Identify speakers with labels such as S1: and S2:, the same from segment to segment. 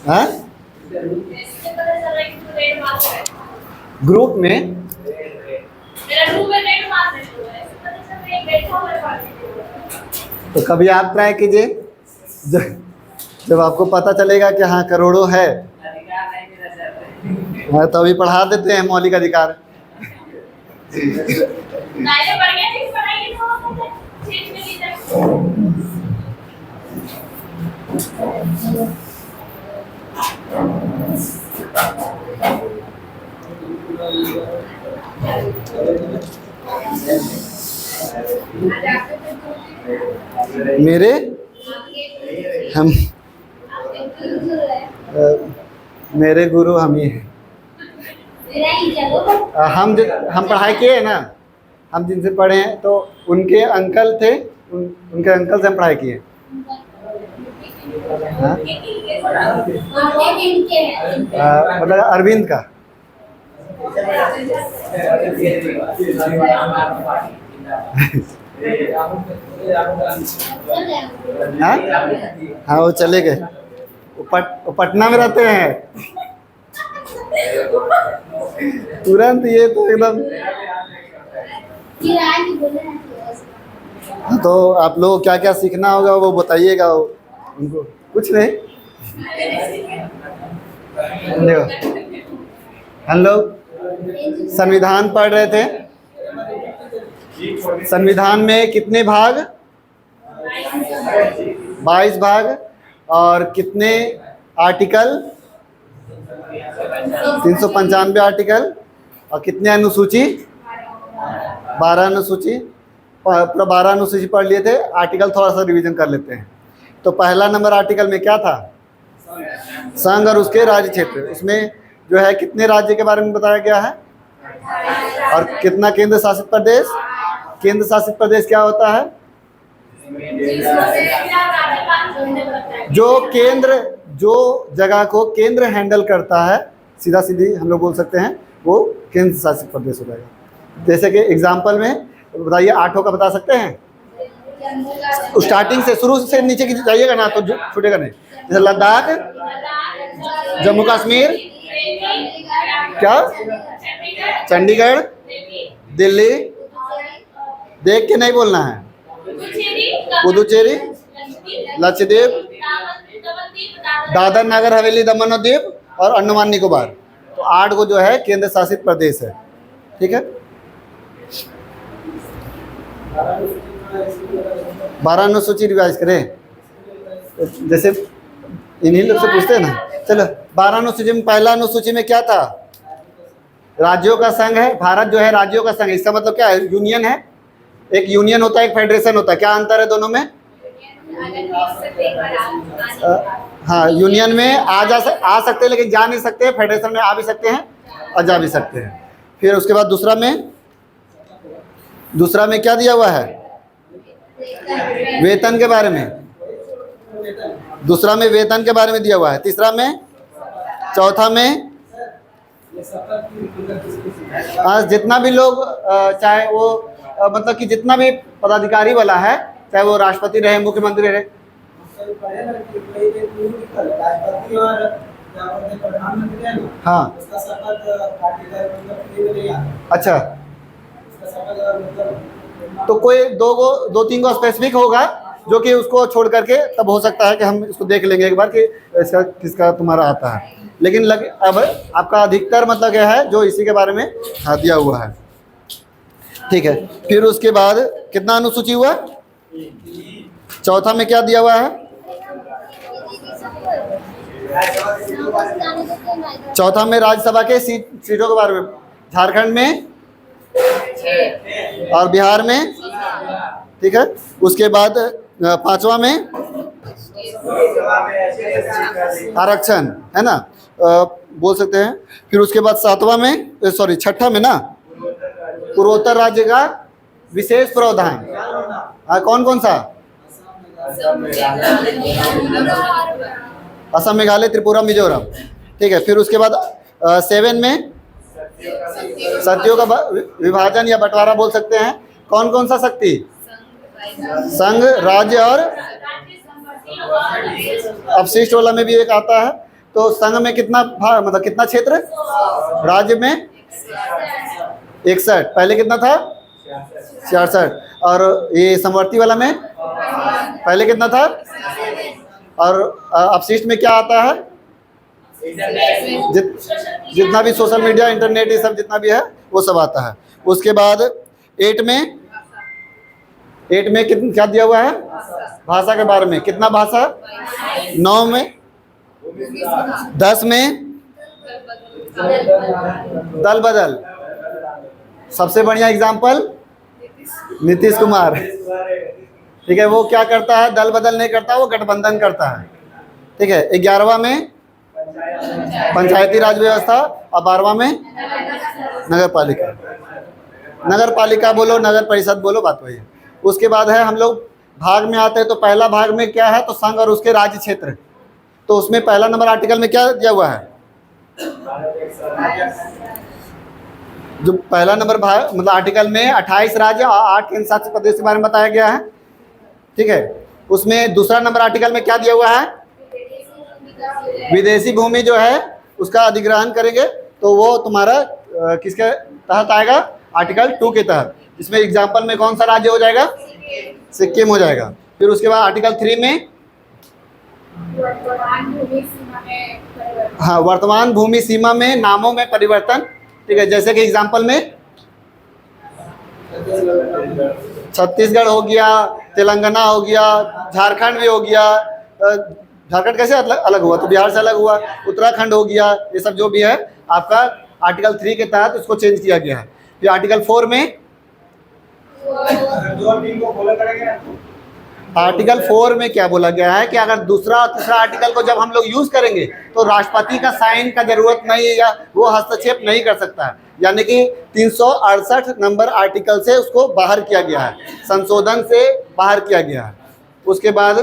S1: हाँ ग्रुप में तो कभी आप ट्राई कीजिए, जब आपको पता चलेगा कि हाँ करोड़ों है, हाँ तो अभी पढ़ा देते हैं मौलिक अधिकार। मेरे हम मेरे गुरु हम ही हैं। हम पढ़ाई किए हैं ना, हम जिनसे पढ़े हैं तो उनके अंकल थे, उनके अंकल से हम पढ़ाई किए। मतलब अरविंद का। हाँ वो चले गए, वो पटना में रहते हैं। तुरंत ये तो एकदम। तो आप लोग क्या क्या सीखना होगा वो बताइएगा उनको। कुछ नहीं, देखो हम लोग संविधान पढ़ रहे थे। संविधान में कितने भाग? 22 भाग। और कितने आर्टिकल? 395 आर्टिकल। और कितने अनुसूची? 12 अनुसूची। पूरा 12 अनुसूची पढ़ लिए थे। आर्टिकल थोड़ा सा रिवीजन कर लेते हैं। तो पहला नंबर आर्टिकल में क्या था? संघ और उसके राज्य क्षेत्र। उसमें जो है कितने राज्य के बारे में बताया गया है और कितना केंद्र शासित प्रदेश? केंद्र शासित प्रदेश क्या होता है? जो जगह को केंद्र हैंडल करता है, सीधा सीधी हम लोग बोल सकते हैं, वो केंद्र शासित प्रदेश हो जाएगा। जैसे कि एग्जाम्पल में बताइए, 8 का बता सकते हैं? स्टार्टिंग से, शुरू से नीचे की जाइएगा ना तो छूटेगा नहीं। जैसे लद्दाख, जम्मू कश्मीर, क्या, चंडीगढ़, दिल्ली, देख के नहीं बोलना है, पुदुचेरी, लक्षद्वीप, दादर नगर हवेली दमन और दीव और अंडमान निकोबार। तो 8 को जो है केंद्र शासित प्रदेश है। ठीक है, 12 अनुसूची रिवाइज करें। जैसे इन्हीं लोग से पूछते हैं ना। चलो, 12 अनुसूची में पहला अनुसूची में क्या था? राज्यों का संघ है। भारत जो है राज्यों का संघ, इसका मतलब क्या है? यूनियन है। एक यूनियन होता है, एक फेडरेशन होता है, क्या अंतर है दोनों में? हाँ, यूनियन में आ सकते हैं लेकिन जा नहीं सकते, फेडरेशन में आ भी सकते हैं और जा भी सकते हैं। फिर उसके बाद दूसरा में क्या दिया हुआ है? वेतन के बारे में, दूसरा में वेतन के बारे में दिया हुआ है। तीसरा में, चौथा में जितना भी लोग चाहे वो मतलब कि जितना भी पदाधिकारी वाला है, चाहे वो राष्ट्रपति रहे, मुख्यमंत्री रहे। हाँ, अच्छा, तो कोई दो तीन को स्पेसिफिक होगा जो कि उसको छोड़ करके तब हो सकता है कि हम इसको देख लेंगे एक बार कि इसका किसका तुम्हारा आता है। लेकिन अब आपका अधिकतर मतलब क्या है जो इसी के बारे में दिया हुआ है। ठीक है, फिर उसके बाद कितना अनुसूची हुआ? चौथा में क्या दिया हुआ है? चौथा में राज्यसभा के सीटों के बारे में, झारखंड में और बिहार में। ठीक है, उसके बाद पांचवा में आरक्षण है ना, बोल सकते हैं। फिर उसके बाद छठा में ना, पूर्वोत्तर राज्य का विशेष प्रावधान। कौन कौन सा? असम, मेघालय, त्रिपुरा, मिजोरम। ठीक है, फिर उसके बाद 7 में शक्तियों का विभाजन या बंटवारा बोल सकते हैं। कौन कौन सा शक्ति? संघ, राज्य और अपशिष्ट वाला में भी एक आता है। तो संघ में कितना मतलब कितना क्षेत्र? राज्य में 61, पहले कितना था? 66। और ये समवर्ती वाला में पहले कितना था? और अपशिष्ट में क्या आता है? जितना भी सोशल मीडिया, इंटरनेट, ये सब जितना भी है वो सब आता है। उसके बाद 8 में क्या दिया हुआ है? भाषा के बारे में। कितना भाषा? 9 में। 10 में दल बदल। सबसे बढ़िया एग्जाम्पल नीतीश कुमार। ठीक है, वो क्या करता है? दल बदल नहीं करता, वो गठबंधन करता है। ठीक है, 11वां में पंचायती राज व्यवस्था और 12वां में नगर पालिका बोलो, नगर परिषद बोलो, बात वही है। उसके बाद है हम लोग भाग में आते हैं। तो पहला भाग में क्या है? तो संघ और उसके राज्य क्षेत्र। तो उसमें पहला नंबर आर्टिकल में क्या दिया हुआ है? जो पहला नंबर भाग मतलब आर्टिकल में 28 राज्य और 8 केंद्र शासित प्रदेश के बारे में बताया गया है। ठीक है, उसमें दूसरा नंबर आर्टिकल में क्या दिया हुआ है? विदेशी भूमि जो है उसका अधिग्रहण करेंगे तो वो तुम्हारा किसके तहत आएगा? आर्टिकल 2 के तहत। इसमें एग्जाम्पल में कौन सा राज्य हो जाएगा? सिक्किम हो जाएगा। फिर उसके बाद आर्टिकल 3 में हाँ, वर्तमान भूमि सीमा में नामों में परिवर्तन। ठीक है, जैसे कि एग्जाम्पल में छत्तीसगढ़ हो गया, तेलंगाना हो गया, झारखंड भी हो गया। झारखंड कैसे अलग हुआ? तो बिहार से अलग हुआ। उत्तराखंड हो गया। ये सब जो भी है आपका आर्टिकल 3 के तहत इसको चेंज किया गया है। फिर आर्टिकल 4 में क्या बोला गया है कि अगर दूसरा और तीसरा आर्टिकल को जब हम लोग यूज करेंगे तो राष्ट्रपति का साइन का जरूरत नहीं या वो हस्तक्षेप नहीं कर सकता है। यानी कि 368 नंबर आर्टिकल से उसको बाहर किया गया है, संशोधन से बाहर किया गया है। उसके बाद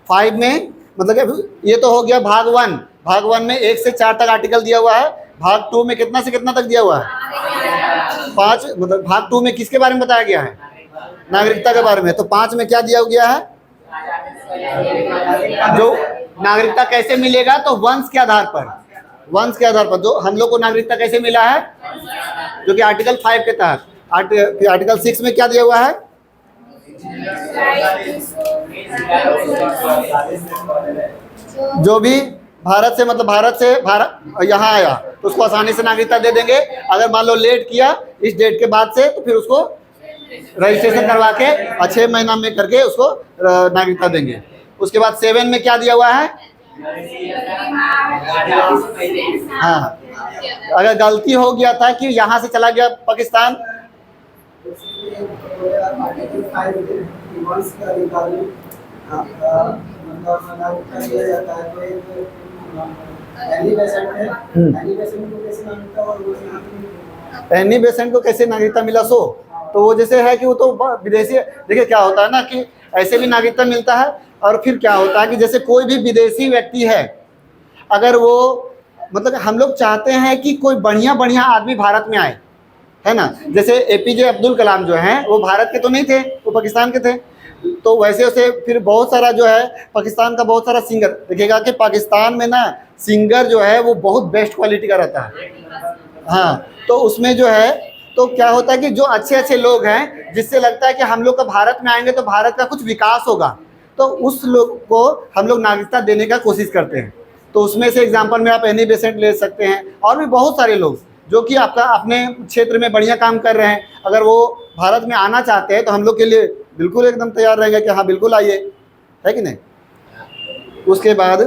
S1: 5 में मतलब ये तो हो गया भाग 1। भाग 1 में 1 से 4 तक आर्टिकल दिया हुआ है। भाग 2 में कितना से कितना तक दिया हुआ है? 5। मतलब भाग 2 में किसके बारे में बताया गया है? नागरिकता के बारे में। तो 5 में क्या दिया गया है? जो नागरिकता कैसे मिलेगा? तो वंश के आधार पर जो हम लोग को नागरिकता कैसे मिला है, जो कि आर्टिकल 5 के तहत। आर्टिकल 6 में क्या दिया हुआ है? जो भी भारत से यहाँ आया तो उसको आसानी से नागरिकता दे देंगे। अगर मान लो लेट किया इस डेट के बाद से, तो फिर उसको रजिस्ट्रेशन करवा के 6 महीना में करके उसको नागरिकता देंगे। उसके बाद 7 में क्या दिया हुआ है? हाँ, अगर गलती हो गया था कि यहाँ से चला गया पाकिस्तान एनी बेसेंट को कैसे नागरिकता मिला सो, तो वो जैसे है कि वो तो विदेशी, देखिए क्या होता है ना कि ऐसे भी नागरिकता मिलता है, और फिर क्या होता है कि जैसे कोई भी विदेशी व्यक्ति है, अगर वो मतलब हम लोग चाहते हैं कि कोई बढ़िया बढ़िया आदमी भारत में आए, है ना। जैसे एपीजे अब्दुल कलाम जो हैं वो भारत के तो नहीं थे, वो पाकिस्तान के थे। तो वैसे वैसे फिर बहुत सारा जो है पाकिस्तान का बहुत सारा सिंगर, देखिएगा कि पाकिस्तान में ना सिंगर जो है वो बहुत बेस्ट क्वालिटी का रहता है। हाँ, तो उसमें जो है तो क्या होता है कि जो अच्छे अच्छे लोग हैं, जिससे लगता है कि हम लोग का भारत में आएंगे तो भारत का कुछ विकास होगा, तो उस लोग को हम लोग नागरिकता देने का कोशिश करते हैं। तो उसमें से एग्जांपल में आप एनी बेसेंट ले सकते हैं, और भी बहुत सारे लोग जो कि आपका अपने क्षेत्र में बढ़िया काम कर रहे हैं, अगर वो भारत में आना चाहते हैं तो हम लोग के लिए बिल्कुल एकदम तैयार रहेंगे कि हाँ बिल्कुल आइए, है कि नहीं। उसके बाद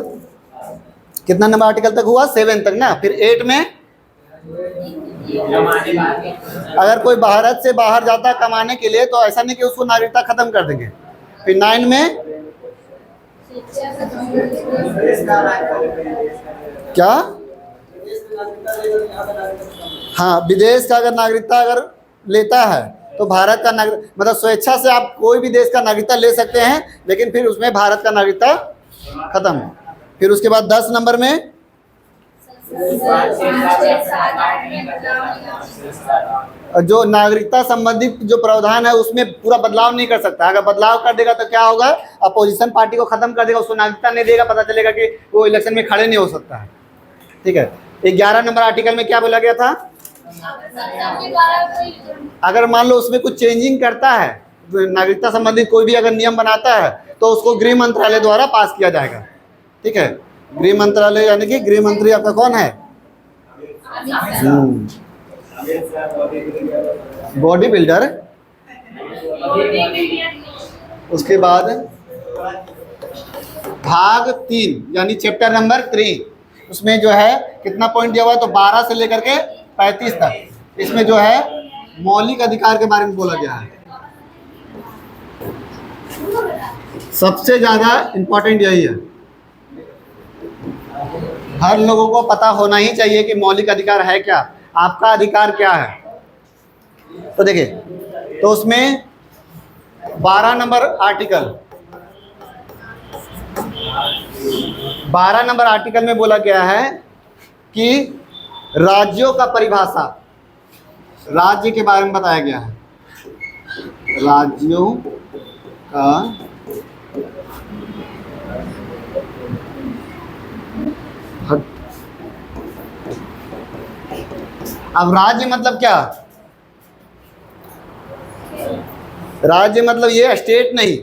S1: कितना नंबर आर्टिकल तक हुआ, 7 तक ना। फिर 8 में अगर कोई भारत से बाहर जाता है कमाने के लिए तो ऐसा नहीं कि उसको नागरिकता खत्म कर देंगे। फिर 9 में क्या, हाँ, विदेश का अगर नागरिकता अगर लेता है तो भारत का नागरिक मतलब स्वेच्छा से आप कोई भी देश का नागरिकता ले सकते हैं, लेकिन फिर उसमें भारत का नागरिकता खत्म। फिर उसके बाद 10 नंबर में जो नागरिकता संबंधित जो प्रावधान है उसमें पूरा बदलाव नहीं कर सकता। अगर बदलाव कर देगा तो क्या होगा, अपोजिशन पार्टी को खत्म कर देगा, उसको नागरिकता नहीं देगा, पता चलेगा कि वो इलेक्शन में खड़े नहीं हो सकता है। ठीक है। 11 नंबर आर्टिकल में क्या बोला गया था, अगर मान लो उसमें कुछ चेंजिंग करता है, नागरिकता संबंधित कोई भी अगर नियम बनाता है तो उसको गृह मंत्रालय द्वारा पास किया जाएगा। ठीक है, गृह मंत्रालय यानी कि गृह मंत्री आपका कौन है, बॉडी बिल्डर। उसके बाद भाग 3 यानी चैप्टर नंबर 3, उसमें जो है कितना पॉइंट दिया हुआ है, तो 12 से लेकर के 35 तक इसमें जो है मौलिक अधिकार के बारे में बोला गया है। सबसे ज्यादा इंपॉर्टेंट यही है, हर लोगों को पता होना ही चाहिए कि मौलिक अधिकार है क्या, आपका अधिकार क्या है। तो देखिए, तो उसमें 12 नंबर आर्टिकल में बोला गया है कि राज्यों का परिभाषा, राज्य के बारे में बताया गया है, राज्यों का अब राज्य मतलब क्या, राज्य मतलब ये स्टेट नहीं,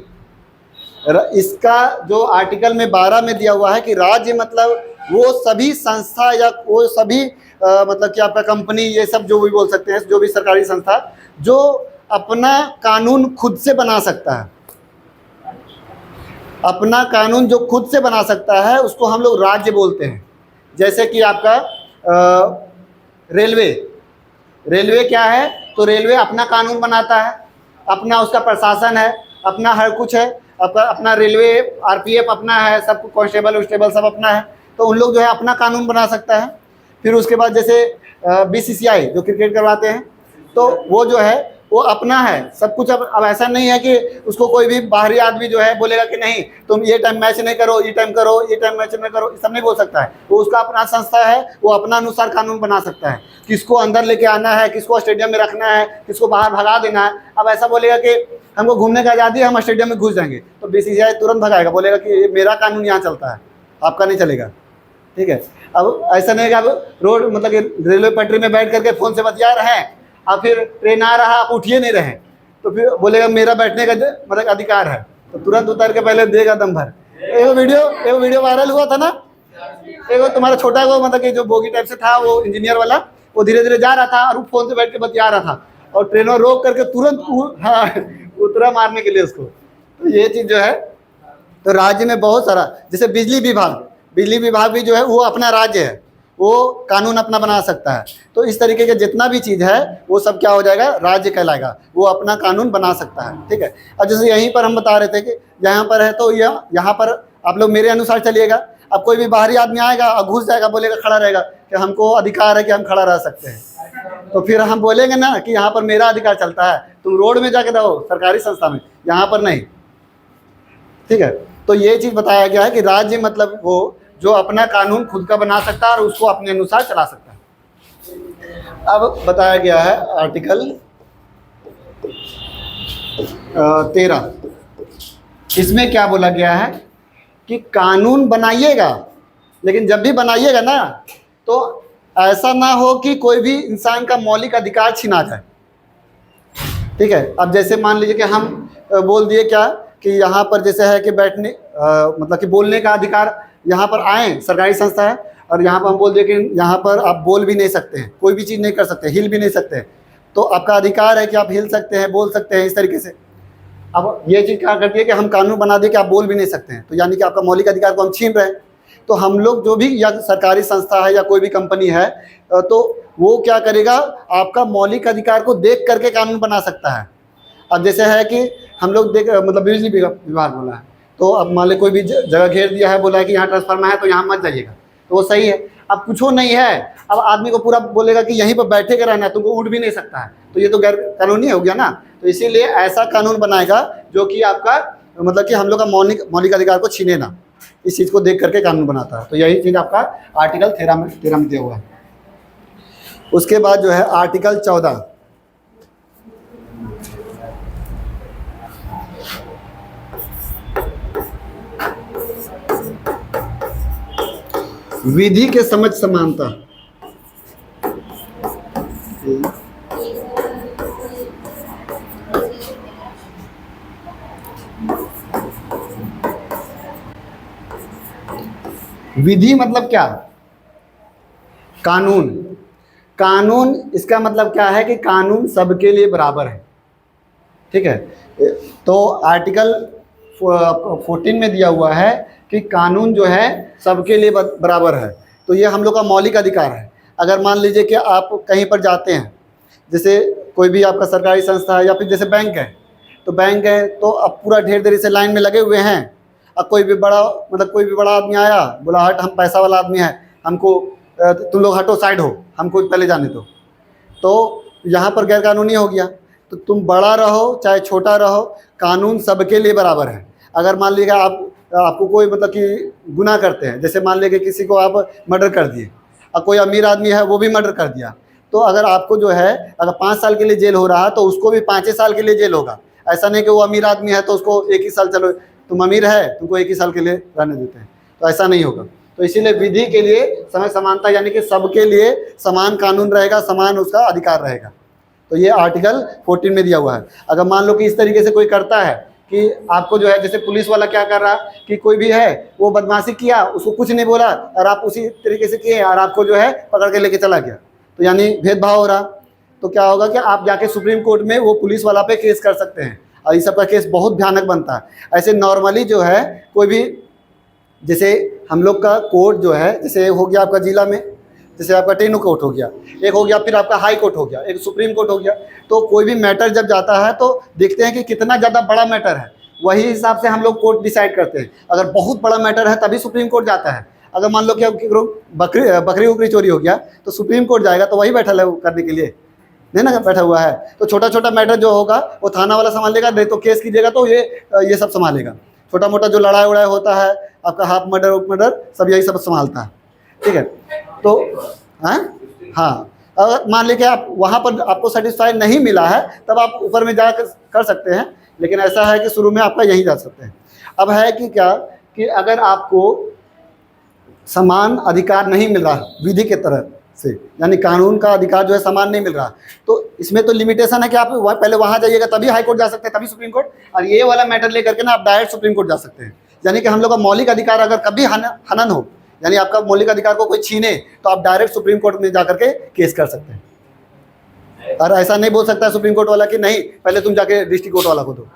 S1: इसका जो आर्टिकल में 12 में दिया हुआ है कि राज्य मतलब वो सभी संस्था या वो सभी मतलब कि आपका कंपनी, ये सब जो भी बोल सकते हैं, जो भी सरकारी संस्था जो अपना कानून खुद से बना सकता है, अपना कानून जो खुद से बना सकता है उसको हम लोग राज्य बोलते हैं। जैसे कि आपका रेलवे क्या है, तो रेलवे अपना कानून बनाता है, अपना उसका प्रशासन है, अपना हर कुछ है, अपना रेलवे आरपीएफ अपना है, सब कांस्टेबल उस्टेबल सब अपना है, तो उन लोग जो है अपना कानून बना सकता है। फिर उसके बाद जैसे बीसीसीआई जो क्रिकेट करवाते हैं, तो वो जो है वो अपना है सब कुछ। अब ऐसा नहीं है कि उसको कोई भी बाहरी आदमी जो है बोलेगा कि नहीं तुम ये टाइम मैच नहीं करो, ये टाइम करो, ये टाइम मैच नहीं करो, सब नहीं बोल सकता है। वो उसका अपना संस्था है, वो अपना अनुसार कानून बना सकता है, किसको अंदर लेके आना है, किसको स्टेडियम में रखना है, किसको बाहर भगा देना है। अब ऐसा बोलेगा कि हमको घूमने का आज़ादी है, हम स्टेडियम में घुस जाएंगे, तो बीसीसीआई तुरंत भगाएगा, बोलेगा कि ये मेरा कानून यहाँ चलता है, आपका नहीं चलेगा। ठीक है। अब ऐसा नहीं है कि अब रोड मतलब कि रेलवे पटरी में बैठ करके फ़ोन से बतिया रहे हैं, अब फिर ट्रेन आ रहा आप उठिए नहीं रहे, तो फिर बोलेगा मेरा बैठने का मतलब अधिकार है, तो तुरंत उतर के पहले देगा दम भर। एगो वीडियो वायरल हुआ था ना, एगो तुम्हारा छोटा को मतलब कि जो बोगी टाइप से था, वो इंजीनियर वाला, वो धीरे धीरे जा रहा था और फोन से बैठ के बतिया रहा था, और ट्रेनों रोक करके तुरंत हाँ उतरा मारने के लिए उसको। तो ये चीज़ जो है, तो राज्य में बहुत सारा, जैसे बिजली विभाग भी जो है वो अपना राज्य है, वो कानून अपना बना सकता है। तो इस तरीके के जितना भी चीज़ है वो सब क्या हो जाएगा, राज्य कहलाएगा, वो अपना कानून बना सकता है। ठीक है। अब जैसे यहीं पर हम बता रहे थे कि यहाँ पर है तो यहाँ पर आप लोग मेरे अनुसार चलिएगा। अब कोई भी बाहरी आदमी आएगा और घुस जाएगा, बोलेगा, खड़ा रहेगा कि हमको अधिकार है कि हम खड़ा रह सकते हैं, तो फिर हम बोलेंगे ना कि यहाँ पर मेरा अधिकार चलता है, तुम रोड में जाके रहो सरकारी संस्था में, यहाँ पर नहीं। ठीक है। तो ये चीज़ बताया गया है कि राज्य मतलब वो जो अपना कानून खुद का बना सकता है और उसको अपने अनुसार चला सकता है। अब बताया गया है आर्टिकल 13, इसमें क्या बोला गया है कि कानून बनाइएगा, लेकिन जब भी बनाइएगा ना तो ऐसा ना हो कि कोई भी इंसान का मौलिक अधिकार छीना जाए। ठीक है। अब जैसे मान लीजिए कि हम बोल दिए क्या कि यहाँ पर जैसे है कि बैठने मतलब कि बोलने का अधिकार, यहाँ पर आए सरकारी संस्था है और यहाँ पर हम बोल दिए कि यहाँ पर आप बोल भी नहीं सकते हैं, कोई भी चीज़ नहीं कर सकते, हिल भी नहीं सकते, तो आपका अधिकार है कि आप हिल सकते हैं, बोल सकते हैं, इस तरीके से। अब ये चीज़ क्या करती है कि हम कानून बना दिए कि आप बोल भी नहीं सकते हैं, तो यानी कि आपका मौलिक अधिकार को हम छीन रहे हैं। तो हम लोग जो भी या सरकारी संस्था है या कोई भी कंपनी है तो वो क्या करेगा, आपका मौलिक अधिकार को देख करके कानून बना सकता है। अब जैसे है कि हम लोग मतलब बिजली विभाग बोला है, तो अब मान लो कोई भी जगह घेर दिया है, बोला है कि यहाँ ट्रांसफार्मर है तो यहाँ मत जाइएगा, तो वो सही है। अब कुछ नहीं है, अब आदमी को पूरा बोलेगा कि यहीं पर बैठे के रहना है, तुमको उठ भी नहीं सकता है, तो ये तो गैर कानूनी हो गया ना। तो इसीलिए ऐसा कानून बनाएगा जो कि आपका मतलब कि हम लोग का मौलिक अधिकार को छीने ना, इस चीज़ को देख करके कानून बनाता है। तो यही चीज़ आपका आर्टिकल 13 में दिया हुआ है। उसके बाद जो है आर्टिकल 14, विधि के समझ समानता। विधि मतलब क्या, कानून। कानून इसका मतलब क्या है कि कानून सबके लिए बराबर है। ठीक है। तो आर्टिकल 14 में दिया हुआ है कि कानून जो है सबके लिए बराबर है। तो ये हम लोग का मौलिक अधिकार है। अगर मान लीजिए कि आप कहीं पर जाते हैं, जैसे कोई भी आपका सरकारी संस्था है या फिर जैसे बैंक है, तो बैंक है तो अब पूरा ढेर देरी से लाइन में लगे हुए हैं। अब कोई भी बड़ा आदमी आया, बोला हट, हम पैसा वाला आदमी है, हमको तुम लोग हटो, साइड हो, हमको पहले जाने दो, तो यहाँ पर गैर कानूनी हो गया। तो तुम बड़ा रहो चाहे छोटा रहो, कानून सबके लिए बराबर है। अगर मान लीजिएगा आपको कोई मतलब कि गुनाह करते हैं, जैसे मान लीजिए किसी को आप मर्डर कर दिए, अब कोई अमीर आदमी है वो भी मर्डर कर दिया, तो अगर आपको जो है अगर 5 साल के लिए जेल हो रहा है तो उसको भी 5 साल के लिए जेल होगा। ऐसा नहीं कि वो अमीर आदमी है तो उसको 1 ही साल, चलो तुम अमीर है तुमको 1 ही साल के लिए रहने देते हैं, तो ऐसा नहीं होगा। तो इसीलिए विधि के लिए समय समानता, यानी कि सबके लिए समान कानून रहेगा, समान उसका अधिकार रहेगा। तो ये आर्टिकल 14 में दिया हुआ है। अगर मान लो कि इस तरीके से कोई करता है कि आपको जो है, जैसे पुलिस वाला क्या कर रहा कि कोई भी है वो बदमाशी किया, उसको कुछ नहीं बोला और आप उसी तरीके से किए और आपको जो है पकड़ के लेके चला गया, तो यानी भेदभाव हो रहा। तो क्या होगा कि आप जाके सुप्रीम कोर्ट में वो पुलिस वाला पे केस कर सकते हैं और इस सब का केस बहुत भयानक बनता है। ऐसे नॉर्मली जो है कोई भी, जैसे हम लोग का कोर्ट जो है, जैसे हो गया आपका जिला में, जैसे आपका टेनू कोर्ट हो गया, एक हो गया, फिर आपका हाई कोर्ट हो गया, एक सुप्रीम कोर्ट हो गया। तो कोई भी मैटर जब जाता है तो देखते हैं कि कितना ज़्यादा बड़ा मैटर है, वही हिसाब से हम लोग कोर्ट डिसाइड करते हैं। अगर बहुत बड़ा मैटर है तभी सुप्रीम कोर्ट जाता है। अगर मान लो कि बकरी उकरी चोरी हो गया तो सुप्रीम कोर्ट जाएगा, तो वही बैठा है वो करने के लिए, नहीं ना बैठा हुआ है। तो छोटा छोटा मैटर जो होगा वो थाना वाला संभालेगा, नहीं तो केस कीजिएगा तो ये सब संभालेगा। छोटा मोटा जो लड़ाई उड़ाई होता है, आपका हाफ मर्डर सब यही सब संभालता है। ठीक है। तो हाँ, अगर मान लीजिए आप वहाँ पर आपको सेटिस्फाई नहीं मिला है तब आप ऊपर में जा कर सकते हैं, लेकिन ऐसा है कि शुरू में आपका यहीं जा सकते हैं। अब है कि क्या कि अगर आपको समान अधिकार नहीं मिल रहा विधि के तरफ से, यानी कानून का अधिकार जो है समान नहीं मिल रहा, तो इसमें तो लिमिटेशन है कि आप पहले वहाँ जाइएगा तभी हाई कोर्ट जा सकते हैं, तभी सुप्रीम कोर्ट, और ये वाला मैटर लेकर के ना आप डायरेक्ट सुप्रीम कोर्ट जा सकते हैं। यानी कि हम लोग का मौलिक अधिकार अगर कभी हनन हो, यानी आपका मौलिक अधिकार को कोई छीने, तो आप डायरेक्ट सुप्रीम कोर्ट में जाकर के केस कर सकते हैं। और ऐसा नहीं बोल सकता है सुप्रीम कोर्ट वाला कि नहीं पहले तुम जाके डिस्ट्रिक्ट कोर्ट वाला को दो,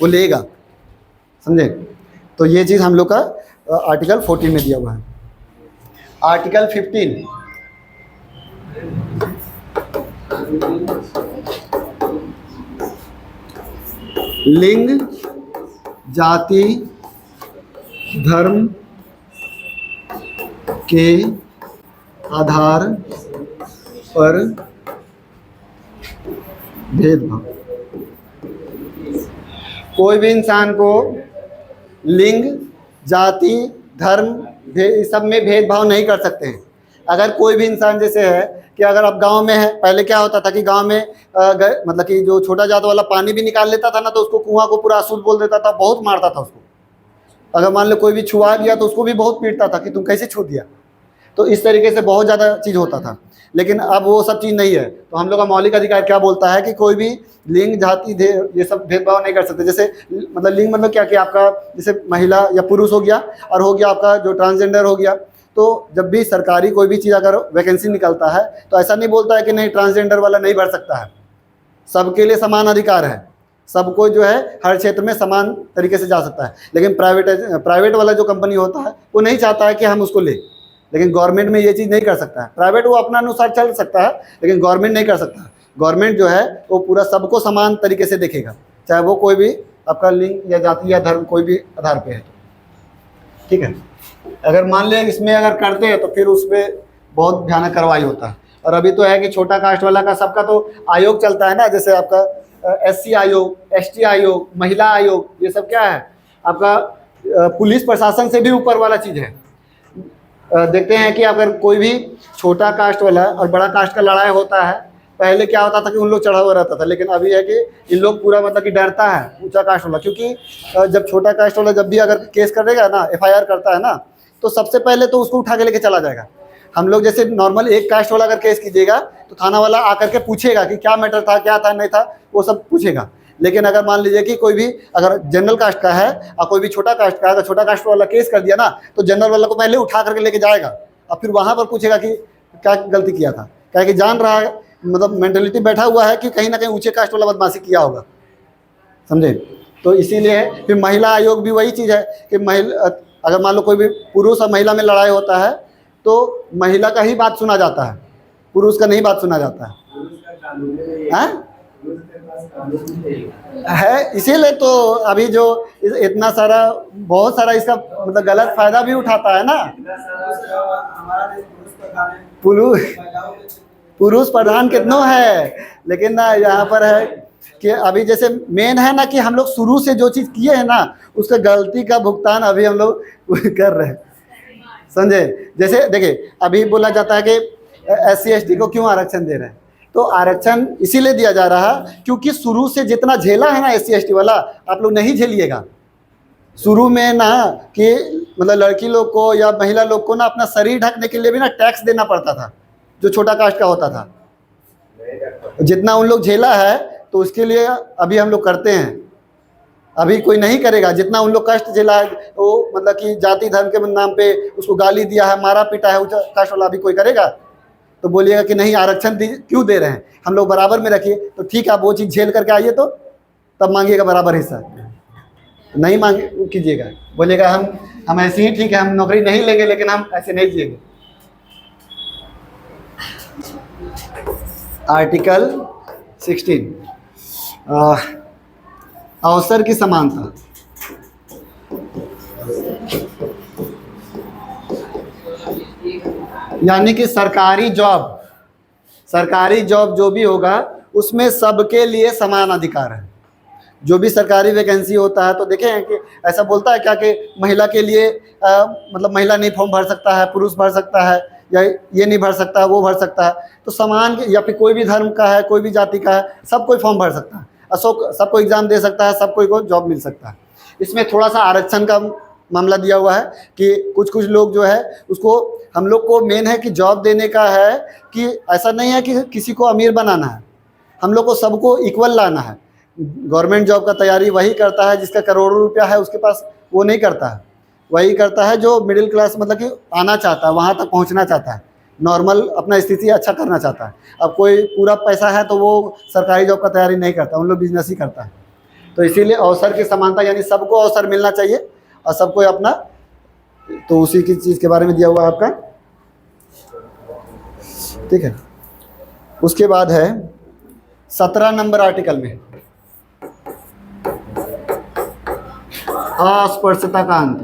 S1: वो लेगा, समझे। तो ये चीज़ हम लोग का आर्टिकल 14 में दिया हुआ है। आर्टिकल 15 लिंग, जाति, धर्म के आधार पर भेदभाव। कोई भी इंसान को लिंग, जाति, धर्म सब में भेदभाव नहीं कर सकते हैं। अगर कोई भी इंसान जैसे है कि अगर आप गांव में है, पहले क्या होता था कि गांव में मतलब कि जो छोटा जात वाला पानी भी निकाल लेता था ना, तो उसको कुआं को पूरा अशुद्ध बोल देता था, बहुत मारता था उसको। अगर मान लो कोई भी छुआ दिया तो उसको भी बहुत पीटता था कि तुम कैसे छू दिया। तो इस तरीके से बहुत ज़्यादा चीज़ होता था, लेकिन अब वो सब चीज़ नहीं है। तो हम लोग का मौलिक अधिकार क्या बोलता है कि कोई भी लिंग, जाति, ये सब भेदभाव नहीं कर सकते। जैसे मतलब लिंग मतलब क्या कि आपका जैसे महिला या पुरुष हो गया, और हो गया आपका जो ट्रांसजेंडर हो गया। तो जब भी सरकारी कोई भी चीज़ अगर वैकेंसी निकलता है तो ऐसा नहीं बोलता है कि नहीं ट्रांसजेंडर वाला नहीं भर सकता है। सबके लिए समान अधिकार है, सबको जो है हर क्षेत्र में समान तरीके से जा सकता है। लेकिन प्राइवेट वाला जो कंपनी होता है वो नहीं चाहता है कि हम उसको ले, लेकिन गवर्नमेंट में ये चीज़ नहीं कर सकता है। प्राइवेट वो अपना अनुसार चल सकता है, लेकिन गवर्नमेंट नहीं कर सकता। गवर्नमेंट जो है वो पूरा सबको समान तरीके से देखेगा, चाहे वो कोई भी आपका लिंग या जाति या धर्म कोई भी आधार पे है। ठीक है, अगर मान लें इसमें अगर करते हैं तो फिर उस पर बहुत भयानक कार्रवाई होता है। और अभी तो है कि छोटा कास्ट वाला का सबका तो आयोग चलता है ना, जैसे आपका SC आयोग, ST आयोग, महिला आयोग, ये सब क्या है आपका पुलिस प्रशासन से भी ऊपर वाला चीज़ है। देखते हैं कि अगर कोई भी छोटा कास्ट वाला और बड़ा कास्ट का लड़ाई होता है, पहले क्या होता था कि उन लोग चढ़ा हुआ रहता था, लेकिन अभी है कि इन लोग पूरा मतलब कि डरता है ऊंचा कास्ट वाला। क्योंकि जब छोटा कास्ट वाला जब भी अगर केस करेगा ना, FIR करता है ना, तो सबसे पहले तो उसको उठा के लेके चला जाएगा। हम लोग जैसे नॉर्मल एक कास्ट वाला अगर केस कीजिएगा तो थाना वाला आकर के पूछेगा कि क्या मैटर था, क्या था, नहीं था, वो सब पूछेगा। लेकिन अगर मान लीजिए कि कोई भी अगर जनरल कास्ट का है और कोई भी छोटा कास्ट का, अगर छोटा कास्ट वाला केस कर दिया ना, तो जनरल वाला को पहले उठा करके लेके जाएगा और फिर वहाँ पर पूछेगा कि क्या गलती किया था। क्या कि जान रहा है, मतलब मेंटेलिटी बैठा हुआ है कि कहीं ना कहीं ऊँचे कास्ट वाला बदमाशी किया होगा, समझे। तो इसीलिए फिर महिला आयोग भी वही चीज़ है कि महिला अगर मान लो कोई भी पुरुष और महिला में लड़ाई होता है तो महिला का ही बात सुना जाता है, पुरुष का नहीं बात सुना जाता है। इसीलिए तो अभी जो इतना सारा बहुत सारा इसका मतलब गलत फायदा भी उठाता है ना। पुरुष प्रधान कितनों है, लेकिन ना यहाँ पर है कि अभी जैसे मेन है ना कि हम लोग शुरू से जो चीज़ किए हैं ना उसका गलती का भुगतान अभी हम लोग कर रहे हैं, समझे। जैसे देखिए अभी बोला जाता है कि SC ST को क्यों आरक्षण दे रहे हैं, तो आरक्षण इसीलिए दिया जा रहा है क्योंकि शुरू से जितना झेला है ना SC ST वाला, आप लोग नहीं झेलिएगा। शुरू में ना कि मतलब लड़की लोग को या महिला लोग को ना अपना शरीर ढकने के लिए भी ना टैक्स देना पड़ता था, जो छोटा कास्ट का होता था। जितना उन लोग झेला है तो उसके लिए अभी हम लोग करते हैं, अभी कोई नहीं करेगा। जितना उन लोग कष्ट झेला है वो मतलब कि जाति धर्म के नाम पे उसको गाली दिया है, मारा पीटा है, ऊंचा कास्ट वाला अभी कोई करेगा। तो बोलिएगा कि नहीं आरक्षण क्यों दे रहे हैं, हम लोग बराबर में रखिए। तो ठीक है, आप वो चीज़ झेल करके आइए तो तब मांगिएगा बराबर हिस्सा, नहीं मांग कीजिएगा, बोलिएगा हम ऐसे ही ठीक है, हम नौकरी नहीं लेंगे लेकिन हम ऐसे नहीं जिएंगे। आर्टिकल 16 अवसर की समानता। यानी कि सरकारी जॉब जो भी होगा उसमें सबके लिए समान अधिकार है। जो भी सरकारी वैकेंसी होता है तो देखें कि ऐसा बोलता है क्या कि महिला के लिए मतलब महिला नहीं फॉर्म भर सकता है, पुरुष भर सकता है, या ये नहीं भर सकता है, वो भर सकता है। तो समान, या फिर कोई भी धर्म का है, कोई भी जाति का है, सब कोई फॉर्म भर सकता है, सबको एग्ज़ाम दे सकता है, सबको को जॉब मिल सकता है। इसमें थोड़ा सा आरक्षण का मामला दिया हुआ है कि कुछ लोग जो है उसको, हम लोग को मेन है कि जॉब देने का है कि ऐसा नहीं है कि किसी को अमीर बनाना है, हम लोग को सबको इक्वल लाना है। गवर्नमेंट जॉब का तैयारी वही करता है जिसका करोड़ों रुपया है उसके पास, वो नहीं करता है। वही करता है जो मिडिल क्लास मतलब कि आना चाहता है, वहाँ तक पहुँचना चाहता है, नॉर्मल अपना स्थिति अच्छा करना चाहता है। अब कोई पूरा पैसा है तो वो सरकारी जॉब का तैयारी नहीं करता, उन लोग बिजनेस ही करता है। तो इसीलिए अवसर की समानता यानी सबको अवसर मिलना चाहिए और सबको अपना, तो उसी की चीज़ के बारे में दिया हुआ है आपका, ठीक है। उसके बाद है 17 नंबर आर्टिकल में अस्पृश्यता का अंत।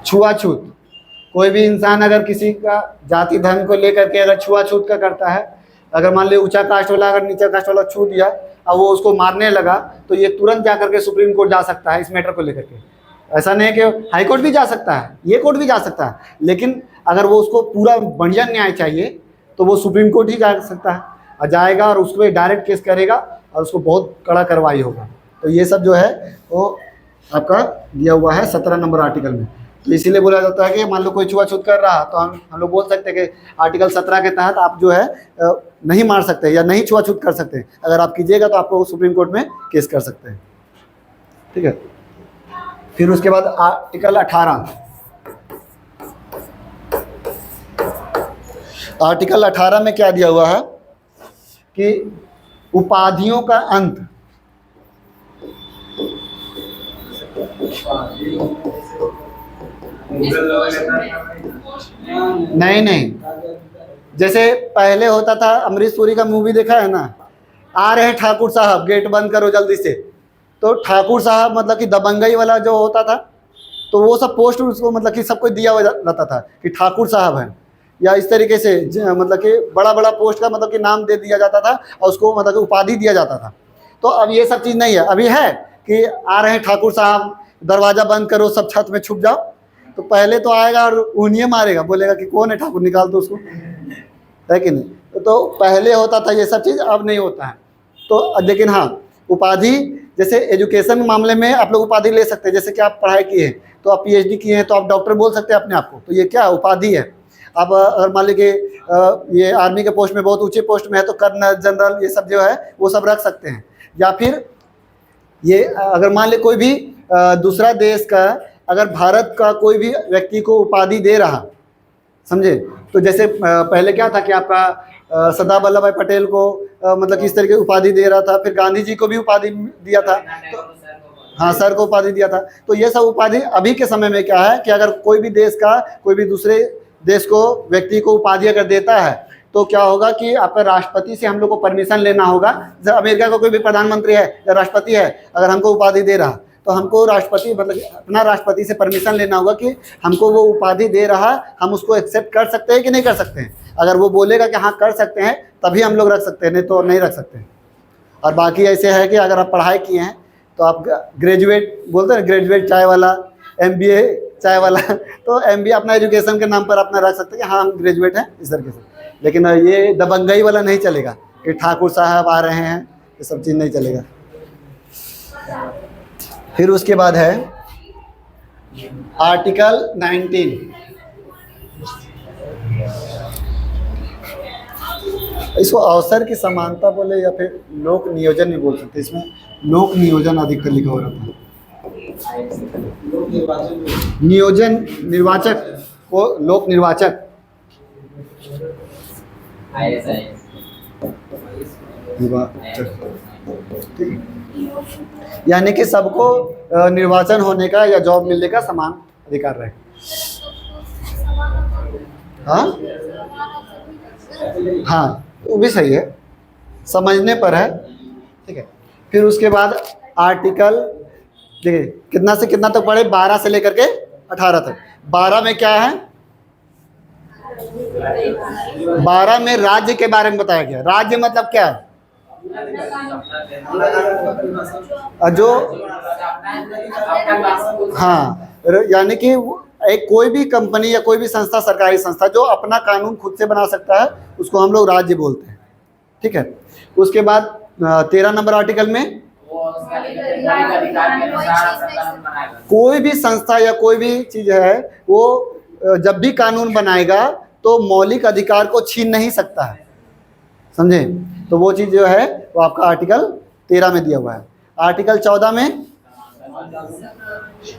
S1: छुआछूत, कोई भी इंसान अगर किसी का जाति धर्म को लेकर के अगर छुआछूत का करता है, अगर मान लो ऊंचा कास्ट वाला अगर नीचा कास्ट वाला छू दिया और वो उसको मारने लगा, तो ये तुरंत जा करके सुप्रीम कोर्ट जा सकता है इस मैटर को लेकर के। ऐसा नहीं है कि हाई कोर्ट भी जा सकता है, ये कोर्ट भी जा सकता है, लेकिन अगर वो उसको पूरा बढ़िया न्याय चाहिए तो वो सुप्रीम कोर्ट ही जा सकता है, और जाएगा और उस पर डायरेक्ट केस करेगा और उसको बहुत कड़ा कार्रवाई होगा। तो ये सब जो है वो आपका दिया हुआ है 17 नंबर आर्टिकल में। तो इसीलिए बोला जाता है कि मान लो कोई छुआछूत कर रहा तो हम लोग बोल सकते हैं कि आर्टिकल 17 के तहत आप जो है नहीं मार सकते या नहीं छुआछूत कर सकते। अगर आप कीजिएगा तो आपको सुप्रीम कोर्ट में केस कर सकते हैं। ठीक है। फिर उसके बाद आर्टिकल 18, आर्टिकल 18 में क्या दिया हुआ है कि उपाधियों का अंत। नहीं, जैसे पहले होता था, अमरीश पुरी का मूवी देखा है ना, आ रहे हैं ठाकुर साहब, गेट बंद करो जल्दी से। तो ठाकुर साहब मतलब कि दबंगई वाला जो होता था, तो वो सब पोस्ट उसको मतलब कि सबको दिया हुआ रहता था कि ठाकुर साहब हैं, या इस तरीके से मतलब कि बड़ा बड़ा पोस्ट का मतलब कि नाम दे दिया जाता था और उसको मतलब कि उपाधि दिया जाता था। तो अब ये सब चीज़ नहीं है। अभी है कि आ रहे हैं ठाकुर साहब, दरवाज़ा बंद करो, सब छत में छुप जाओ। तो पहले तो आएगा और उन्हें मारेगा, बोलेगा कि कौन है ठाकुर, निकाल दो उसको, है कि नहीं। तो पहले होता था ये सब चीज़, अब नहीं होता है। तो लेकिन हाँ, उपाधि जैसे एजुकेशन मामले में आप लोग उपाधि ले सकते हैं। जैसे कि आप पढ़ाई किए हैं तो आप PhD किए हैं तो आप डॉक्टर बोल सकते हैं अपने आप को, तो ये क्या उपाधि है। आप अगर मान लीजिए ये आर्मी के पोस्ट में बहुत ऊंचे पोस्ट में है तो कर्नल, जनरल, ये सब जो है वो सब रख सकते हैं। या फिर ये अगर मान लीजिए कोई भी दूसरा देश का अगर भारत का कोई भी व्यक्ति को उपाधि दे रहा, समझे, तो जैसे पहले क्या था कि आपका सरदार वल्लभ भाई पटेल को मतलब किस तरीके की उपाधि दे रहा था, फिर गांधी जी को भी उपाधि दिया था, तो हाँ सर को उपाधि दिया था। तो ये सब उपाधि अभी के समय में क्या है कि अगर कोई भी देश का कोई भी दूसरे देश को व्यक्ति को उपाधि अगर देता है तो क्या होगा कि आपका राष्ट्रपति से हम लोग को परमिशन लेना होगा। जब अमेरिका का कोई भी प्रधानमंत्री है या राष्ट्रपति है, अगर हमको उपाधि दे रहा तो हमको राष्ट्रपति मतलब अपना राष्ट्रपति से परमिशन लेना होगा कि हमको वो उपाधि दे रहा, हम उसको एक्सेप्ट कर सकते हैं कि नहीं कर सकते हैं। अगर वो बोलेगा कि हाँ कर सकते हैं तभी हम लोग रख सकते हैं, नहीं तो नहीं रख सकते हैं। और बाकी ऐसे है कि अगर आप पढ़ाई किए हैं तो आप ग्रेजुएट बोलते हैं, ग्रेजुएट चाय वाला, MBA चाय वाला, तो MBA अपना एजुकेशन के नाम पर अपना रख सकते हैं कि हाँ हम ग्रेजुएट हैं इस तरीके से। लेकिन ये दबंगई वाला नहीं चलेगा कि ठाकुर साहब आ रहे हैं, ये सब चीज़ नहीं चलेगा। फिर उसके बाद है आर्टिकल 19, इसको अवसर की समानता बोले या फिर लोक नियोजन भी बोल सकते हैं। इसमें लोक नियोजन अधिकतर लिखा हो रहता है। नियोजन, निर्वाचक को लोक निर्वाचक, यानी कि सबको निर्वाचन होने का या जॉब मिलने का समान अधिकार रहे। हाँ हाँ, वो भी सही है, समझने पर है। ठीक है। फिर उसके बाद आर्टिकल देखिए कितना से कितना तक पढ़े, 12 से लेकर के 18 तक। 12 में क्या है, 12 में राज्य के बारे में बताया गया। राज्य मतलब क्या है, जो हाँ, यानी कि एक कोई भी कंपनी या कोई भी संस्था, सरकारी संस्था जो अपना कानून खुद से बना सकता है उसको हम लोग राज्य बोलते हैं। ठीक है। उसके बाद 13 नंबर आर्टिकल में कोई भी संस्था या कोई भी चीज है वो जब भी कानून बनाएगा तो मौलिक अधिकार को छीन नहीं सकता है, समझे। तो वो चीज जो है वो आपका आर्टिकल 13 में दिया हुआ है। आर्टिकल 14 में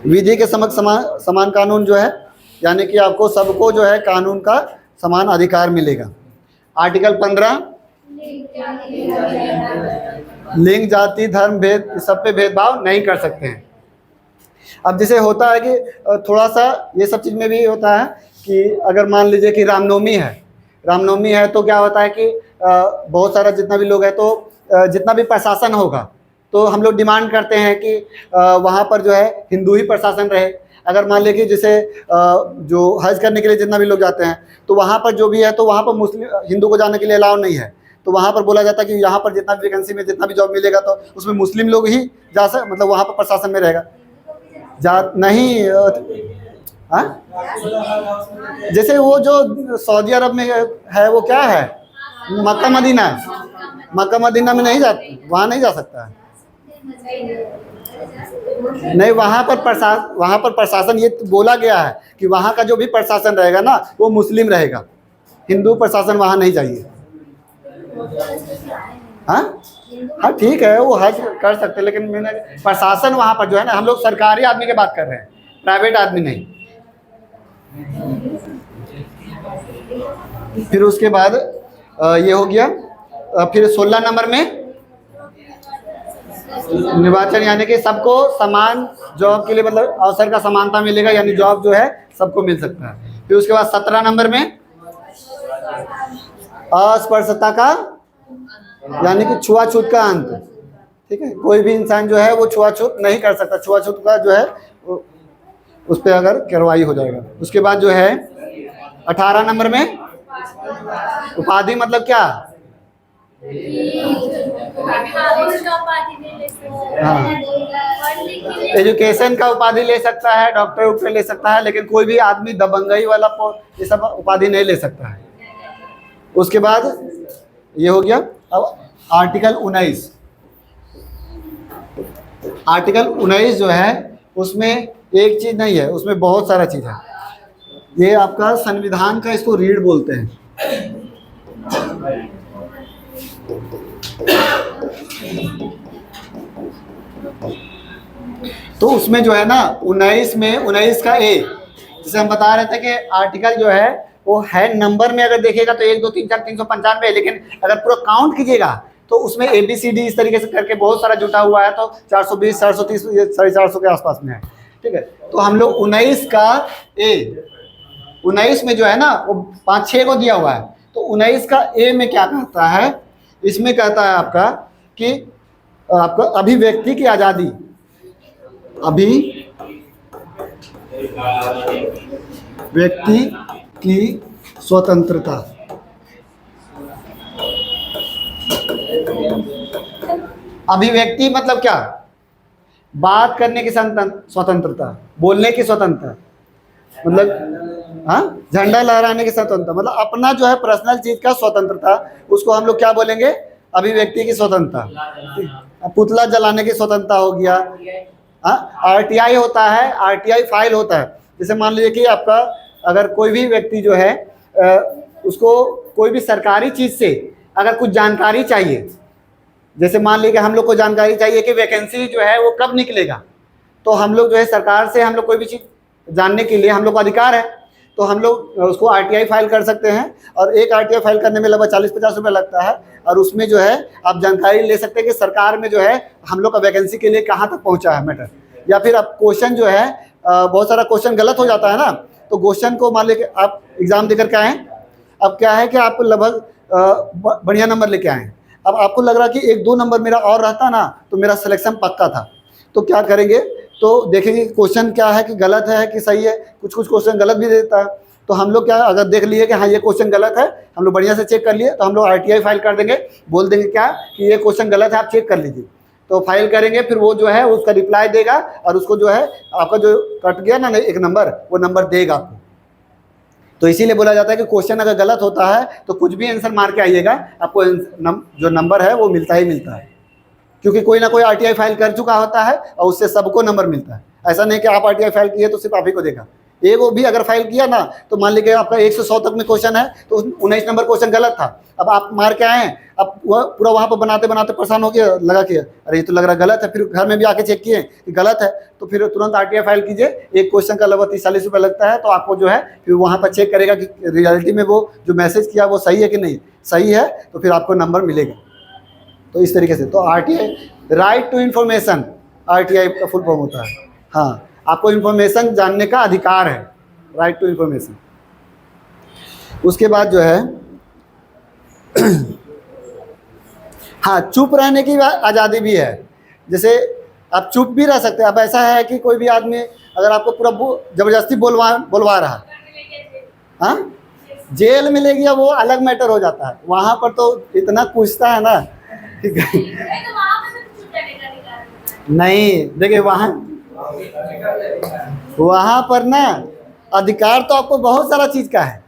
S1: विधि के समक्ष समान कानून जो है, यानी कि आपको सबको जो है कानून का समान अधिकार मिलेगा। आर्टिकल 15 लिंग, जाति, धर्म, भेद, सब पे भेदभाव नहीं कर सकते हैं। अब जैसे होता है कि थोड़ा सा ये सब चीज़ में भी होता है कि अगर मान लीजिए कि रामनवमी है तो क्या होता है कि बहुत सारा जितना भी लोग है तो जितना भी प्रशासन होगा तो हम लोग डिमांड करते हैं कि वहाँ पर जो है हिंदू ही प्रशासन रहे। अगर मान लीजिए जैसे जो हज करने के लिए जितना भी लोग जाते हैं तो वहाँ पर जो भी है तो वहाँ पर मुस्लिम हिंदू को जाने के लिए अलाउ नहीं है। तो वहाँ पर बोला जाता है कि यहाँ पर जितना भी वैकेंसी में जितना भी जॉब मिलेगा तो उसमें मुस्लिम लोग ही जा सक मतलब वहाँ पर प्रशासन में रहेगा। जा नहीं हाँ, जैसे वो जो सऊदी अरब में है वो क्या है, मक्का मदीना है। मक्का मदीना में नहीं जा, वहाँ नहीं जा सकता है। नहीं, वहाँ पर प्रशासन ये बोला गया है कि वहाँ का जो भी प्रशासन रहेगा ना वो मुस्लिम रहेगा, हिंदू प्रशासन वहाँ नहीं चाहिए। हाँ हाँ ठीक है, वो हज कर सकते हैं, लेकिन मैंने प्रशासन वहाँ पर जो है ना, हम लोग सरकारी आदमी की बात कर रहे हैं, प्राइवेट आदमी नहीं। फिर उसके बाद ये हो गया। फिर 16 नंबर में निर्वाचन, यानी कि सबको समान जॉब के लिए मतलब अवसर का समानता मिलेगा, यानी जॉब जो है सबको मिल सकता है। फिर उसके बाद 17 नंबर में अस्पृश्यता का यानी कि छुआछूत का अंत। ठीक है, कोई भी इंसान जो है वो छुआछूत नहीं कर सकता, छुआछूत का जो है उस पर अगर कार्रवाई हो जाएगा। उसके बाद जो है 18 नंबर में उपाधि मतलब क्या, हाँ एजुकेशन का उपाधि ले सकता है, डॉक्टर ले सकता है, लेकिन कोई भी आदमी दबंगई वाला ये सब उपाधि नहीं ले सकता है। उसके बाद ये हो गया। अब आर्टिकल 19, आर्टिकल 19 जो है उसमें एक चीज नहीं है, उसमें बहुत सारा चीज है। ये आपका संविधान का, इसको रीढ़ बोलते हैं। तो उसमें जो है ना 19 में 19 का ए, जैसे हम बता रहे थे कि आर्टिकल जो है वो है नंबर में अगर देखेगा तो 1 2 3 4 395, लेकिन अगर पूरा काउंट कीजिएगा तो उसमें ABCD इस तरीके से करके बहुत सारा जुटा हुआ है, तो 420 430 450 के आसपास में है। ठीक है, तो हम लोग 19 का ए, 19 में जो है ना वो 5-6 को दिया हुआ है, तो 19 का ए में क्या कहता है, इसमें कहता है आपका कि आपका अभिव्यक्ति की आज़ादी, अभिव्यक्ति की स्वतंत्रता। अभिव्यक्ति मतलब क्या, बात करने की स्वतंत्रता, बोलने की स्वतंत्रता, मतलब हाँ झंडा लहराने की स्वतंत्रता, मतलब अपना जो है पर्सनल चीज का स्वतंत्रता, उसको हम लोग क्या बोलेंगे, अभिव्यक्ति की स्वतंत्रता। पुतला जलाने की स्वतंत्रता हो गया। RTI होता है, RTI फाइल होता है। जैसे मान लीजिए कि आपका अगर कोई भी व्यक्ति जो है उसको कोई भी सरकारी चीज से अगर कुछ जानकारी चाहिए, जैसे मान लीजिए हम लोग को जानकारी चाहिए कि वैकेंसी जो है वो कब निकलेगा, तो हम लोग जो है सरकार से हम लोग कोई भी चीज़ जानने के लिए हम लोग को अधिकार है, तो हम लोग उसको RTI फाइल कर सकते हैं। और एक RTI फाइल करने में लगभग 40-50 रुपये लगता है, और उसमें जो है आप जानकारी ले सकते हैं कि सरकार में जो है हम लोग का वैकेंसी के लिए कहाँ तक पहुँचा है मैटर। या फिर आप क्वेश्चन जो है बहुत सारा क्वेश्चन गलत हो जाता है ना, तो क्वेश्चन को मान लीजिए आप एग्ज़ाम देकर के आए, अब क्या है कि आप लगभग बढ़िया नंबर लेके आए, अब आपको लग रहा कि 1-2 नंबर मेरा और रहता ना तो मेरा सिलेक्शन पक्का था, तो क्या करेंगे, तो देखेंगे क्वेश्चन क्या है कि गलत है कि सही है। कुछ क्वेश्चन गलत भी देता है, तो हम लोग क्या अगर देख लिए कि हाँ ये क्वेश्चन गलत है, हम लोग बढ़िया से चेक कर लिए, तो हम लोग RTI फाइल कर देंगे, बोल देंगे क्या कि ये क्वेश्चन गलत है, आप चेक कर लीजिए। तो फाइल करेंगे, फिर वो जो है उसका रिप्लाई देगा, और उसको जो है आपका जो कट गया ना एक नंबर, वो नंबर देगा आपको। तो इसीलिए बोला जाता है कि क्वेश्चन अगर गलत होता है तो कुछ भी आंसर मार के आइएगा, आपको जो नंबर है वो मिलता ही मिलता है, क्योंकि कोई ना कोई RTI फाइल कर चुका होता है और उससे सबको नंबर मिलता है। ऐसा नहीं कि आप RTI फाइल किए तो सिर्फ आप ही को देगा, एगो भी अगर फाइल किया ना तो मान लीजिए आपका 1 से 100 तक में क्वेश्चन है, तो 19 नंबर क्वेश्चन गलत था, अब आप मार के आए, अब वह पूरा वहाँ पर बनाते बनाते परेशान हो गया, लगा कि अरे ये तो लग रहा गलत है, फिर घर में भी आके चेक किए कि गलत है, तो फिर तुरंत RTI फाइल कीजिए। एक क्वेश्चन का लगभग 30-40 रुपये लगता है, तो आपको जो है फिर वहाँ पर चेक करेगा कि रियलिटी में वो जो मैसेज किया वो सही है कि नहीं, सही है तो फिर आपको नंबर मिलेगा। तो इस तरीके से तो RTI right to information RTI का फुल फॉर्म होता है। हाँ, आपको इंफॉर्मेशन जानने का अधिकार है, राइट टू इंफॉर्मेशन। उसके बाद जो है हाँ, चुप रहने की आज़ादी भी है। जैसे आप चुप भी रह सकते हैं। अब ऐसा है कि कोई भी आदमी अगर आपको पूरा ज़बरदस्ती बोलवा रहा, हाँ, जेल मिलेगी, अब वो अलग मैटर हो जाता है। वहाँ पर तो इतना पूछता है ना कि नहीं, देखिए वहाँ पर ना अधिकार तो आपको बहुत सारा चीज़ का है।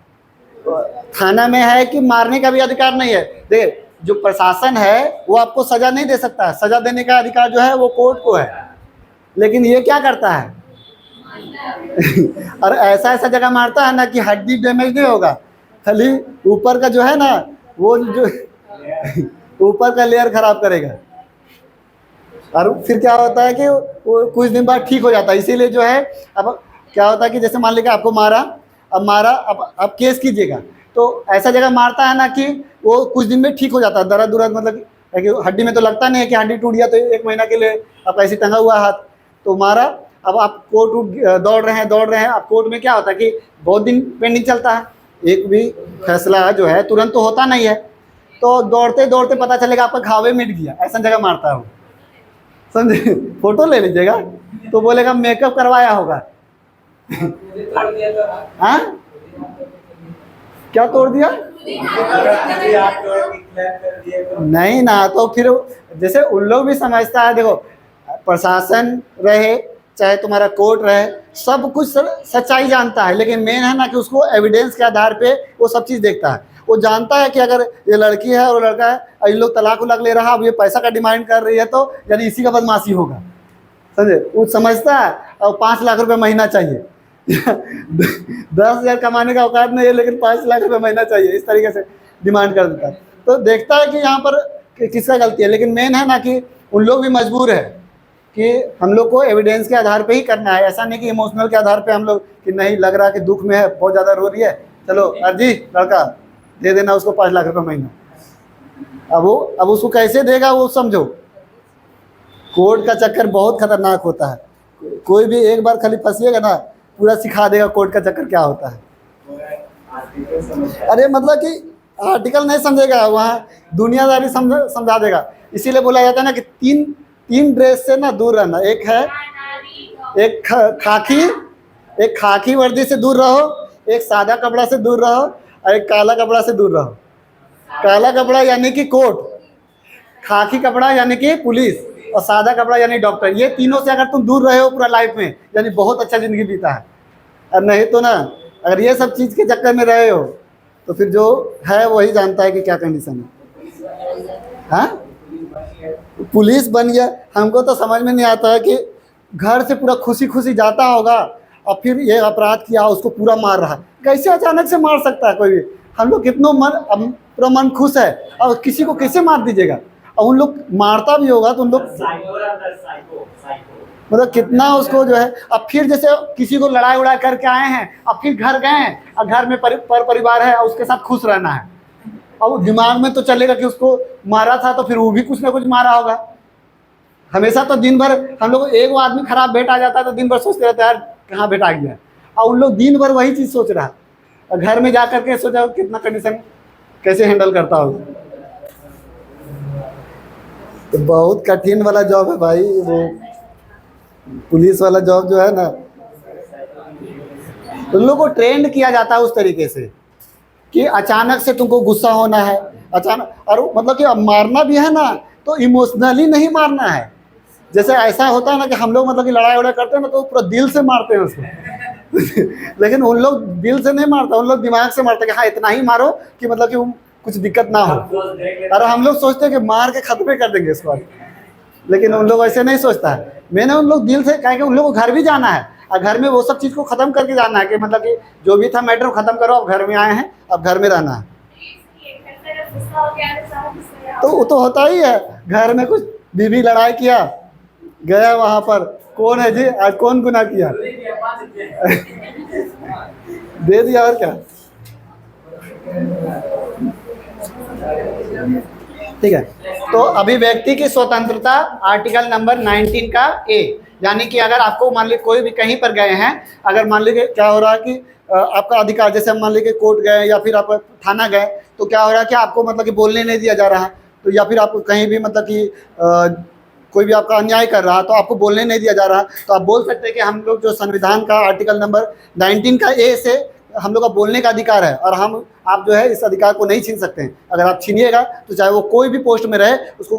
S1: थाना में है कि मारने का भी अधिकार नहीं है। देखिए, जो प्रशासन है वो आपको सज़ा नहीं दे सकता, सज़ा देने का अधिकार जो है वो कोर्ट को है। लेकिन ये क्या करता है और ऐसा ऐसा जगह मारता है ना कि हड्डी डैमेज नहीं होगा, खाली ऊपर का जो है ना, वो जो ऊपर का लेयर खराब करेगा। और फिर क्या होता है कि वो कुछ दिन बाद ठीक हो जाता है। इसीलिए जो है, अब क्या होता है कि जैसे मान लीजिए आपको मारा, अब केस कीजिएगा, तो ऐसा जगह मारता है ना कि वो कुछ दिन में ठीक हो जाता है। दर्द उर्द मतलब कि हड्डी में तो लगता नहीं है कि हड्डी टूट गया तो 1 महीना के लिए आप ऐसे टंगा हुआ हाथ तो मारा। अब आप कोर्ट दौड़ रहे हैं। अब कोर्ट में क्या होता है कि बहुत दिन पेंडिंग चलता है, एक भी फैसला जो है तुरंत तो होता नहीं है। तो दौड़ते दौड़ते पता चलेगा आपका घावे मिट गया, ऐसा जगह मारता है वो, समझे। फोटो ले लीजिएगा तो बोलेगा मेकअप करवाया होगा। हाँ, क्या तोड़ दिया? नहीं ना, तो फिर जैसे उन लोग भी समझता है। देखो, प्रशासन रहे चाहे तुम्हारा कोर्ट रहे, सब कुछ सच्चाई जानता है, लेकिन मेन है ना कि उसको एविडेंस के आधार पे वो सब चीज़ देखता है। वो जानता है कि अगर ये लड़की है और लड़का है और इन लोग तलाक उलाक ले रहा है, अब ये पैसा का डिमांड कर रही है, तो यानी इसी का बदमाशी होगा, समझे। वो समझता है। और 5 लाख रुपए महीना चाहिए 10,000 कमाने का औकात नहीं है, लेकिन 5 लाख रुपए महीना चाहिए, इस तरीके से डिमांड कर देता है। तो देखता है कि यहाँ पर किसका गलती है। लेकिन मेन है ना कि उन लोग भी मजबूर है कि हम लोग को एविडेंस के आधार पे ही करना है। ऐसा नहीं कि इमोशनल के आधार पे हम लोग कि नहीं लग रहा कि दुख में है, बहुत ज़्यादा रो रही है, चलो अर्जी लड़का दे देना उसको 5 लाख रुपये महीना। अब उसको कैसे देगा वो समझो। कोर्ट का चक्कर बहुत खतरनाक होता है। कोई भी एक बार खाली फंसिएगा ना, पूरा सिखा देगा कोर्ट का चक्कर क्या होता है। अरे मतलब कि आर्टिकल नहीं समझेगा, वहाँ दुनियादारी समझा देगा। इसीलिए बोला जाता है ना कि तीन ड्रेस से ना दूर रहना। एक खाकी वर्दी से दूर रहो, एक सादा कपड़ा से दूर रहो, और एक काला कपड़ा से दूर रहो। काला कपड़ा यानी कि कोर्ट, खाकी कपड़ा यानी कि पुलिस, और सादा कपड़ा यानी डॉक्टर। ये तीनों से अगर तुम दूर रहे हो पूरा लाइफ में, यानी बहुत अच्छा ज़िंदगी बीता है। और नहीं तो ना, अगर ये सब चीज़ के चक्कर में रहे हो तो फिर जो है वही जानता है कि क्या कंडीशन है। हाँ, पुलिस बन गया। हमको तो समझ में नहीं आता है कि घर से पूरा खुशी खुशी जाता होगा और फिर ये अपराध किया, उसको पूरा मार रहा है। कैसे अचानक से मार सकता है कोई भी? हम लोग कितनों पूरा मन खुश है, और किसी को कैसे मार दीजिएगा? और उन लोग मारता भी होगा तो उन लोग मतलब कितना उसको जो है। अब फिर जैसे किसी को लड़ाई उड़ाई करके आए हैं, अब फिर घर गए हैं और घर में परिवार है और उसके साथ खुश रहना है। और दिमाग में तो चलेगा कि उसको मारा था तो फिर वो भी कुछ ना कुछ मारा होगा। हमेशा तो दिन भर हम लोग एक वो आदमी खराब भेंट आ जाता है तो दिन भर सोचते रहते हैं यार कहाँ भेंट आ गया, और उन लोग दिन भर वही चीज़ सोच रहा है। और घर में जा करके सोचा कितना कंडीशन कैसे हैंडल करता होगा। तो बहुत कठिन वाला जॉब है भाई वो पुलिस वाला जॉब जो है ना। उन लोगों को ट्रेंड किया जाता है उस तरीके से कि अचानक से तुमको गुस्सा होना है, अचानक, और मतलब कि अब मारना भी है ना तो इमोशनली नहीं मारना है। जैसे ऐसा होता है ना कि हम लोग मतलब कि लड़ाई वड़ाई करते हैं ना तो पूरा दिल से मारते हैं उसको लेकिन उन लोग दिल से नहीं मारता, उन लोग दिमाग से मारते हैं कि हाँ इतना ही मारो कि मतलब कि कुछ दिक्कत ना हो। और हम लोग सोचते हैं कि मार के खत्म कर देंगे इसको, लेकिन उन लोग ऐसे नहीं सोचता है। मैंने उन लोग दिल से कहा कि उन लोगों को घर भी जाना है और घर में वो सब चीज़ को ख़त्म करके जाना है कि मतलब कि जो भी था मैटर ख़त्म करो, अब घर में आए हैं, अब घर में रहना है। तो वो तो होता ही है। घर में कुछ बीवी लड़ाई किया, गया वहाँ पर, कौन है जी आज कौन गुनाह किया दे दिया, और क्या। ठीक है, तो अभिव्यक्ति की स्वतंत्रता आर्टिकल नंबर 19 का ए, यानी कि अगर आपको मान लीजिए कोई भी कहीं पर गए हैं, अगर मान लीजिए क्या हो रहा है कि आपका अधिकार, जैसे हम मान लीजिए कोर्ट गए या फिर आप थाना गए, तो क्या हो रहा है कि आपको मतलब कि बोलने नहीं दिया जा रहा है, तो या फिर आपको कहीं भी मतलब कि कोई भी आपका अन्याय कर रहा है तो आपको बोलने नहीं दिया जा रहा, तो आप बोल सकते हैं कि हम लोग जो संविधान का आर्टिकल नंबर 19 का ए से हम लोग का बोलने का अधिकार है, और आप जो है इस अधिकार को नहीं छीन सकते हैं। अगर आप छीनिएगा तो चाहे वो कोई भी पोस्ट में रहे, उसको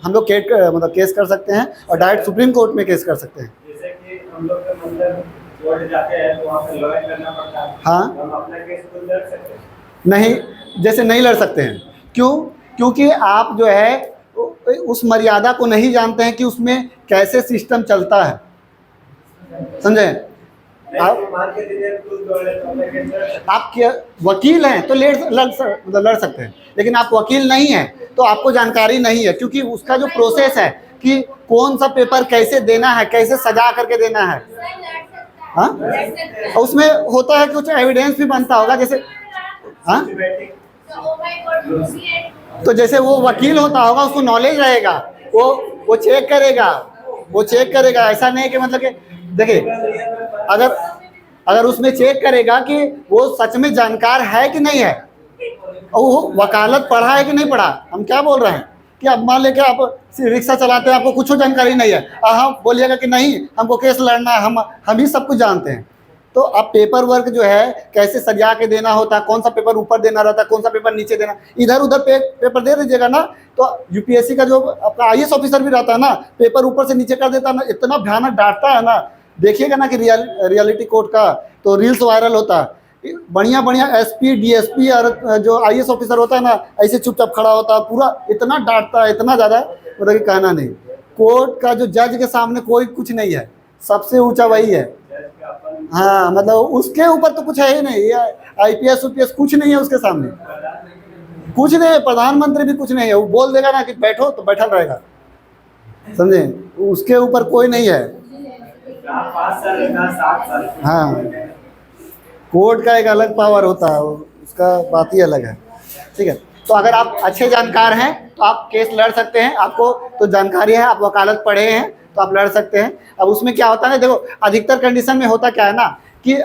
S1: हम लोग मतलब केस कर सकते हैं, और डायरेक्ट सुप्रीम कोर्ट में केस कर सकते हैं।
S2: जैसे कि हम लोग मतलब कोर्ट जाते हैं तो वहाँ पे लॉयर करना पड़ता है,
S1: हाँ,
S2: हम अपना केस खुद लड़ सकते हैं?
S1: नहीं, जैसे नहीं लड़ सकते हैं। क्यों? क्योंकि आप जो है उस मर्यादा को नहीं जानते हैं कि उसमें कैसे सिस्टम चलता है, समझे? आप क्या वकील हैं तो लड़ सकते हैं, लेकिन आप वकील नहीं हैं तो आपको जानकारी नहीं है, क्योंकि उसका जो प्रोसेस है कि कौन सा पेपर कैसे देना है, कैसे सजा करके देना है। हाँ, उसमें होता है कुछ एविडेंस भी बनता होगा, जैसे हाँ, तो जैसे वो वकील होता होगा, उसको नॉलेज रहेगा, वो चेक करेगा। ऐसा नहीं कि मतलब कि देखिए, अगर उसमें चेक करेगा कि वो सच में जानकार है कि नहीं है, और वो वकालत पढ़ा है कि नहीं पढ़ा। हम क्या बोल रहे हैं कि अब मान लेके आप रिक्शा चलाते हैं, आपको कुछ जानकारी नहीं है, हम बोलिएगा कि नहीं हमको केस लड़ना है, हम ही सब कुछ जानते हैं। तो अब पेपर वर्क जो है कैसे सजा के देना होता है, कौन सा पेपर ऊपर देना रहता है, कौन सा पेपर नीचे देना, इधर उधर पेपर दे दीजिएगा ना, तो यूपीएससी का जो आपका आईएएस ऑफिसर भी रहता है ना, पेपर ऊपर से नीचे कर देता है ना, इतना भयानक डांटता है ना। देखिएगा ना कि रियलिटी कोर्ट का तो रील्स वायरल होता है, बढ़िया एसपी डीएसपी और जो आईएएस ऑफिसर होता है ना, ऐसे चुपचाप खड़ा होता है, पूरा इतना डांटता है, इतना ज़्यादा मतलब कि कहना नहीं। कोर्ट का जो जज के सामने कोई कुछ नहीं है, सबसे ऊंचा वही है। हाँ, मतलब उसके ऊपर तो कुछ है ही नहीं, आईपीएस यूपीएस कुछ नहीं है उसके सामने, कुछ नहीं है, प्रधानमंत्री भी कुछ नहीं है। वो बोल देगा ना कि बैठो तो बैठा रहेगा, समझे? उसके ऊपर कोई नहीं है। हाँ, कोर्ट का एक अलग पावर होता है, उसका बात ही अलग है, ठीक है। तो अगर आप अच्छे जानकार हैं तो आप केस लड़ सकते हैं, आपको तो जानकारी है, आप वकालत पढ़े हैं तो आप लड़ सकते हैं। अब उसमें क्या होता है, देखो अधिकतर कंडीशन में होता क्या है ना कि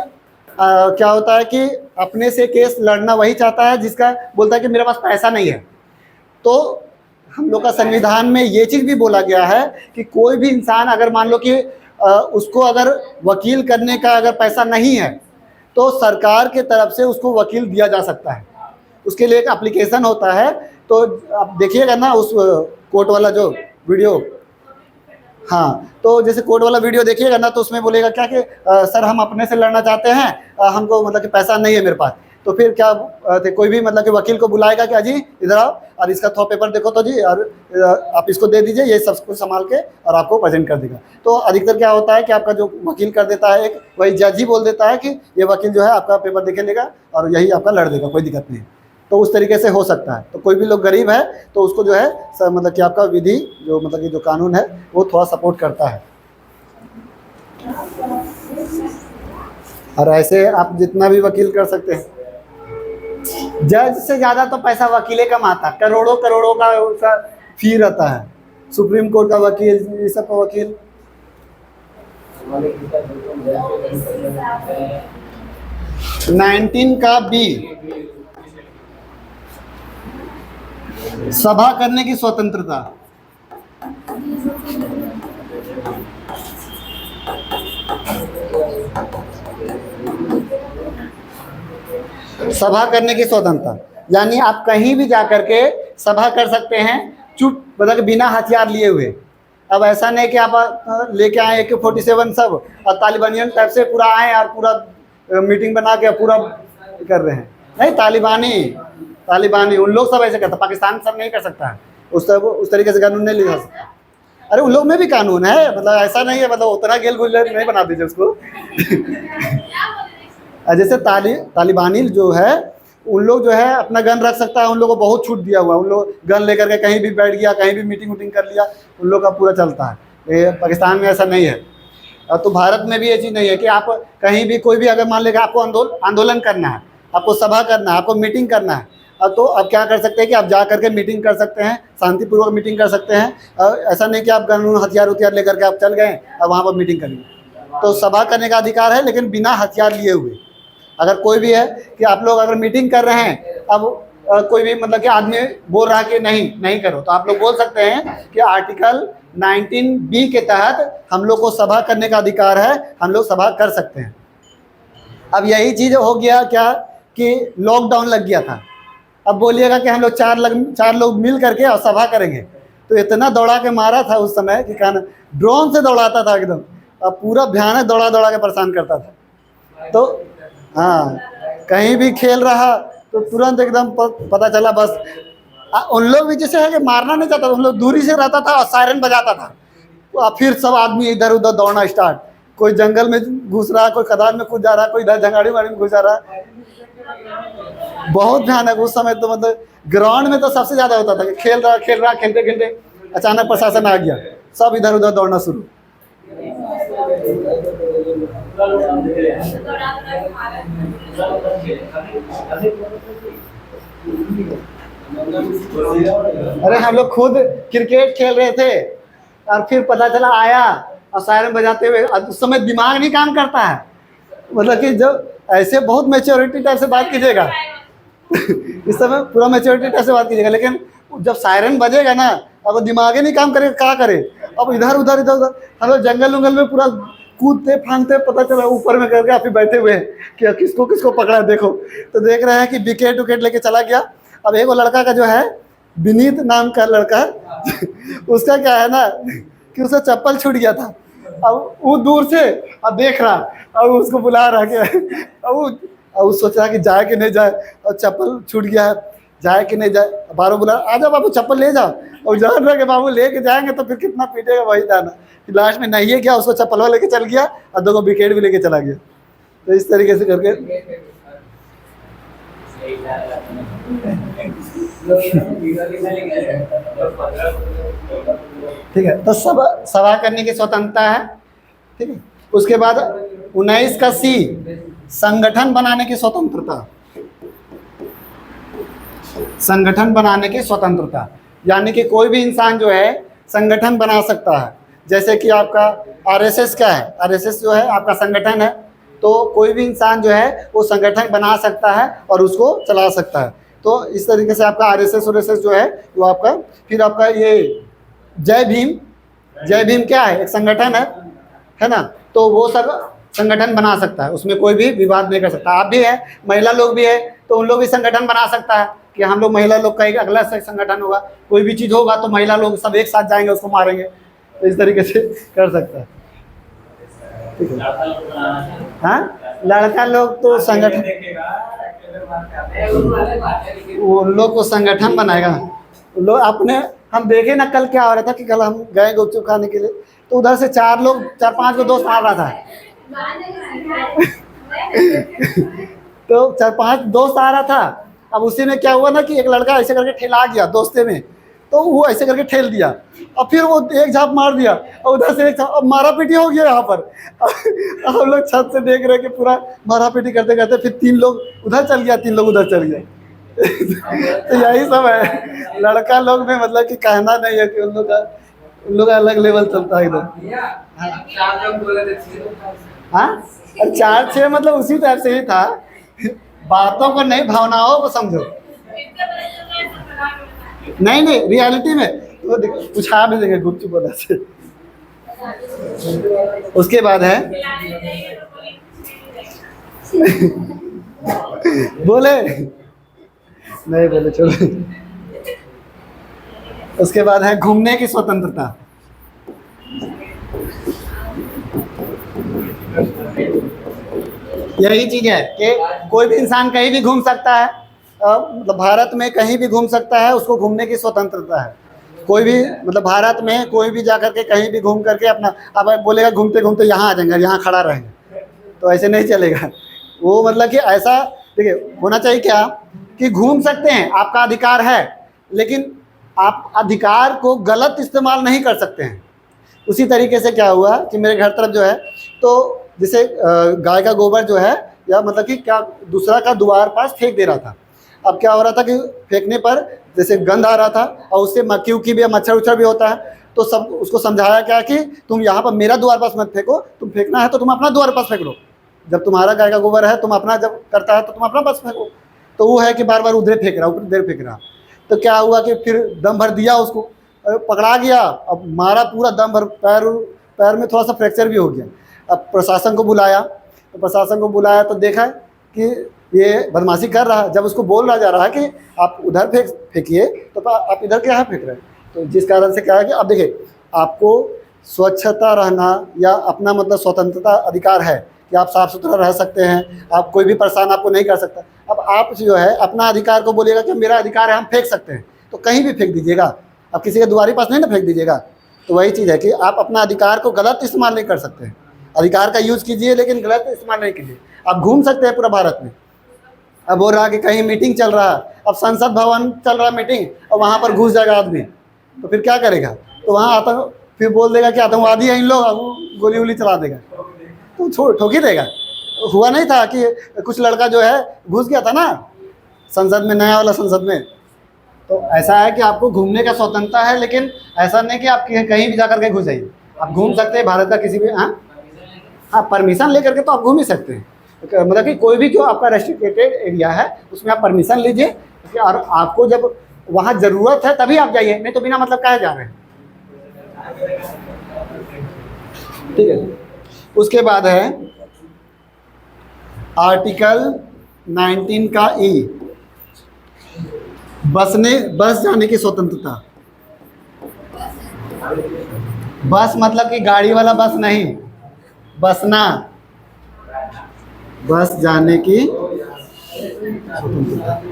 S1: क्या होता है कि अपने से केस लड़ना वही चाहता है जिसका बोलता है कि मेरे पास पैसा नहीं है। तो हम लोग का संविधान में ये चीज़ भी बोला गया है कि कोई भी इंसान अगर मान लो कि उसको अगर वकील करने का अगर पैसा नहीं है, तो सरकार के तरफ से उसको वकील दिया जा सकता है। उसके लिए एक एप्लीकेशन होता है, तो आप देखिएगा ना उस कोर्ट वाला जो वीडियो, हाँ, तो जैसे कोर्ट वाला वीडियो देखिएगा ना, तो उसमें बोलेगा क्या कि सर हम अपने से लड़ना चाहते हैं, हमको मतलब कि पैसा नहीं है मेरे पास। तो फिर क्या कोई भी मतलब कि वकील को बुलाएगा कि अजी इधर आओ और इसका थोड़ा पेपर देखो तो जी, और आप इसको दे दीजिए, ये सब कुछ संभाल के और आपको प्रेजेंट कर देगा। तो अधिकतर क्या होता है कि आपका जो वकील कर देता है, एक वही जज ही बोल देता है कि ये वकील जो है आपका पेपर देखे लेगा और यही आपका लड़ देगा, कोई दिक्कत नहीं। तो उस तरीके से हो सकता है। तो कोई भी लोग गरीब है तो उसको जो है मतलब कि आपका विधि जो मतलब कि जो कानून है वो थोड़ा सपोर्ट करता है। और ऐसे आप जितना भी वकील कर सकते हैं। जज से ज़्यादा तो पैसा वकीले कमाता, करोड़ों करोड़ों का उसका फी रहता है। सुप्रीम कोर्ट का वकील, ये सब का वकील। नाइनटीन का बी, सभा करने की स्वतंत्रता। सभा करने की स्वतंत्रता यानी आप कहीं भी जाकर के सभा कर सकते हैं, चुप मतलब बिना हथियार लिए हुए। अब ऐसा नहीं कि आप लेके आए AK-47 सब और तालिबानियन टाइप से पूरा आए और पूरा मीटिंग बना के पूरा कर रहे हैं। नहीं, तालिबानी उन लोग सब ऐसे करता, पाकिस्तान सब नहीं कर सकता है, उस तरीके से कानून नहीं लिखा सकता। अरे उन लोग में भी कानून है, मतलब ऐसा नहीं है, मतलब उतना गेल गुजर नहीं बना दीजिए उसको। जैसे तालिबानी जो है उन लोग जो है अपना गन रख सकता है, उन लोगों को बहुत छूट दिया हुआ है। उन लोग गन लेकर के कहीं भी बैठ गया, कहीं भी मीटिंग वूटिंग कर लिया, उन लोग का पूरा चलता है। पाकिस्तान में ऐसा नहीं है। तो भारत में भी ये चीज़ नहीं है कि आप कहीं भी कोई भी अगर मान लेगा आपको आंदोलन करना है, आपको सभा करना है, आपको मीटिंग करना है, अब तो अब क्या कर सकते हैं कि आप जा करके मीटिंग कर सकते हैं, शांतिपूर्वक मीटिंग कर सकते हैं। ऐसा नहीं कि आप कानून हथियार उथियार लेकर के आप चल गए अब वहाँ पर मीटिंग करिए। तो सभा करने का अधिकार है, लेकिन बिना हथियार लिए हुए। अगर कोई भी है कि आप लोग अगर मीटिंग कर रहे हैं, अब कोई भी मतलब कि आदमी बोल रहा है कि नहीं करो, तो आप लोग बोल सकते हैं कि आर्टिकल 19B के तहत हम लोग को सभा करने का अधिकार है, हम लोग सभा कर सकते हैं। अब यही चीज़ हो गया क्या कि लॉकडाउन लग गया था। अब बोलिएगा कि हम लोग चार लोग मिल करके और सभा करेंगे, तो इतना दौड़ा के मारा था उस समय कि कहना, ड्रोन से दौड़ाता था एकदम, अब पूरा भयानक दौड़ा के परेशान करता था। तो हाँ, कहीं भी खेल रहा तो तुरंत एकदम पता चला बस। उन लोग भी जैसे है कि मारना नहीं चाहता, उन लोग दूरी से रहता था और सायरन बजाता था, तो अब फिर सब आदमी इधर उधर दौड़ना स्टार्ट। कोई जंगल में घुस रहा, कोई खदान में कूद जा रहा, कोई इधर झंगाड़ी वाड़ी में घुस जा रहा। बहुत भयानक उस समय तो मतलब ग्राउंड में तो सबसे ज़्यादा होता था कि खेल रहा खेलते खेलते अचानक प्रशासन आ गया, सब इधर उधर दौड़ना शुरू। अरे हम लोग खुद क्रिकेट खेल रहे थे और फिर पता चला आया और सायरन बजाते हुए, उस समय दिमाग नहीं काम करता है, मतलब कि जब ऐसे बहुत मैच्योरिटी टाइप से बात कीजिएगा इस समय पूरा मैच्योरिटी टाइप से बात कीजिएगा, लेकिन जब सायरन बजेगा ना, अब दिमाग ही नहीं काम करेगा, क्या करे। अब इधर उधर हम लोग जंगल उंगल में पूरा कूदते फांगते, पता चला ऊपर में करके आप ही बैठे हुए हैं कि किसको किसको पकड़ा देखो, तो देख रहे हैं कि विकेट उकेट लेके चला गया। अब एक वो लड़का का जो है विनीत नाम का लड़का उसका क्या है ना कि उसका चप्पल छूट गया था। अब वो दूर से अब देख रहा, अब उसको बुला रहा कि अब वो सोच रहा कि जाए कि नहीं जाए, और चप्पल छूट गया है, जाए कि नहीं जाए। बारो बुला, आ जाओ बाबू चप्पल ले जाओ, और जान रहा कि बाबू लेके जाएंगे तो फिर कितना पीटेगा वही जाना। लास्ट में नहीं है क्या, उसको चप्पलवा लेके चल गया और 2 विकेट भी लेके चला गया। तो इस तरीके से करके ठीक है। तो सभा करने की स्वतंत्रता है, ठीक है। उसके बाद 19 का C, संगठन बनाने की स्वतंत्रता। संगठन बनाने की स्वतंत्रता यानी कि कोई भी इंसान जो है संगठन बना सकता है। जैसे कि आपका RSS क्या है, RSS जो है आपका संगठन है, तो कोई भी इंसान जो है वो संगठन बना सकता है और उसको चला सकता है। तो इस तरीके से आपका RSS जो है वो आपका, फिर आपका ये जय भीम क्या है, एक संगठन है ना, तो वो सब संगठन बना सकता है, उसमें कोई भी विवाद नहीं कर सकता। आप भी है, महिला लोग भी है, तो उन लोग भी संगठन बना सकता है कि हम लोग महिला लोग का एक अगला संगठन होगा, कोई भी चीज़ होगा तो महिला लोग सब एक साथ जाएंगे उसको मारेंगे, तो इस तरीके से कर सकता है। ठीक है, हाँ, लड़का लोग तो संगठन, वो लोग को संगठन बनाएगा। लोग अपने, हम देखे ना कल क्या हो रहा था कि कल हम गए गुपचुप खाने के लिए, तो उधर से 4-5 को दोस्त आ रहा था तो 4-5 दोस्त आ रहा था। अब उसी में क्या हुआ ना कि एक लड़का ऐसे करके ठेला गया दोस्ते में, तो वो ऐसे करके ठेल दिया और फिर वो एक झाप मार दिया और उधर से एक अब मारा पीटी हो गया यहाँ पर हम लोग छत से देख रहे कि पूरा मारा पीटी करते करते फिर 3 लोग उधर चल गया, 3 लोग उधर चल गया तो यही सब है लड़का लोग में, मतलब कि कहना नहीं है कि उन लोग का अलग लेवल चलता है इधर। हाँ, 4-6 मतलब उसी टाइप से ही था, बातों को नहीं भावनाओं को समझो। नहीं रियलिटी में तो पूछा भी देंगे गुपचुप वाला से। उसके बाद है बोले नहीं बोले चलो। उसके बाद है घूमने की स्वतंत्रता। यही चीज है कि कोई भी इंसान कहीं भी घूम सकता है, मतलब भारत में कहीं भी घूम सकता है, उसको घूमने की स्वतंत्रता है। कोई भी मतलब भारत में कोई भी जाकर के कहीं भी घूम करके अपना, अब बोलेगा घूमते घूमते यहाँ आ जाएंगे, यहाँ खड़ा रहेंगे, तो ऐसे नहीं चलेगा। वो मतलब कि ऐसा देखिए होना चाहिए क्या कि घूम सकते हैं, आपका अधिकार है, लेकिन आप अधिकार को गलत इस्तेमाल नहीं कर सकते हैं। उसी तरीके से क्या हुआ कि मेरे घर तरफ जो है, तो जैसे गाय का गोबर जो है, या मतलब कि क्या दूसरा का द्वार पास फेंक दे रहा था, अब क्या हो रहा था कि फेंकने पर जैसे गंध आ रहा था और उससे मक्खी उक्की भी, मच्छर उच्छर भी होता है, तो सब उसको समझाया क्या कि तुम यहाँ पर मेरा द्वार पास मत फेंको, तुम फेंकना है तो तुम अपना द्वार पास फेंक लो। जब तुम्हारा गाय का गोबर है, तुम अपना जब करता है तो तुम अपना पास फेंको। तो वो है कि बार बार उधर फेंक रहा, उधर फेंक रहा। तो क्या हुआ कि फिर दम भर दिया उसको, पकड़ा गया, अब मारा पूरा दम भर, पैर में थोड़ा सा फ्रैक्चर भी हो गया। अब प्रशासन को बुलाया, तो प्रशासन को बुलाया तो देखा कि ये बदमाशी कर रहा है। जब उसको बोल रहा जा रहा है कि आप उधर फेंकिए, तो आप इधर क्या फेंक रहे हैं। तो जिस कारण से क्या है कि अब देखिए, आपको स्वच्छता रहना या अपना मतलब स्वतंत्रता अधिकार है कि आप साफ़ सुथरा रह सकते हैं, आप कोई भी परेशान आपको नहीं कर सकता। अब आप जो है अपना अधिकार को बोलिएगा कि मेरा अधिकार है, हम फेंक सकते हैं, तो कहीं भी फेंक दीजिएगा, अब किसी के द्वारी पास नहीं ना फेंक दीजिएगा। तो वही चीज़ है कि आप अपना अधिकार को गलत इस्तेमाल नहीं कर सकते हैं। अधिकार का यूज़ कीजिए लेकिन गलत इस्तेमाल नहीं कीजिए। आप घूम सकते हैं पूरा भारत में। अब हो रहा कि कहीं मीटिंग चल रहा है, अब संसद भवन चल रहा मीटिंग, और वहाँ पर घुस जाएगा आदमी, तो फिर क्या करेगा, तो वहाँ फिर बोल देगा कि आतंकवादी हैं इन लोग, वो गोली वोली चला देगा, तो ठोक ही देगा। हुआ नहीं था कि कुछ लड़का जो है घुस गया था ना संसद में, नया वाला संसद में। तो ऐसा है कि आपको घूमने का स्वतंत्रता है, लेकिन ऐसा नहीं कि आप कहीं भी जा करके घुस जाइए। आप घूम सकते हैं भारत का किसी भी, हाँ परमिशन लेकर के तो आप घूम ही सकते हैं। मतलब कि कोई भी जो आपका रेस्ट्रिक्टेड एरिया है उसमें आप परमिशन लीजिए, और आपको जब वहाँ ज़रूरत है तभी आप जाइए, नहीं तो बिना मतलब काहे जा रहे हैं। ठीक है, उसके बाद है आर्टिकल 19 का ई, बस जाने की स्वतंत्रता। बस मतलब कि गाड़ी वाला बस नहीं, बसना, बस जाने की स्वतंत्रता।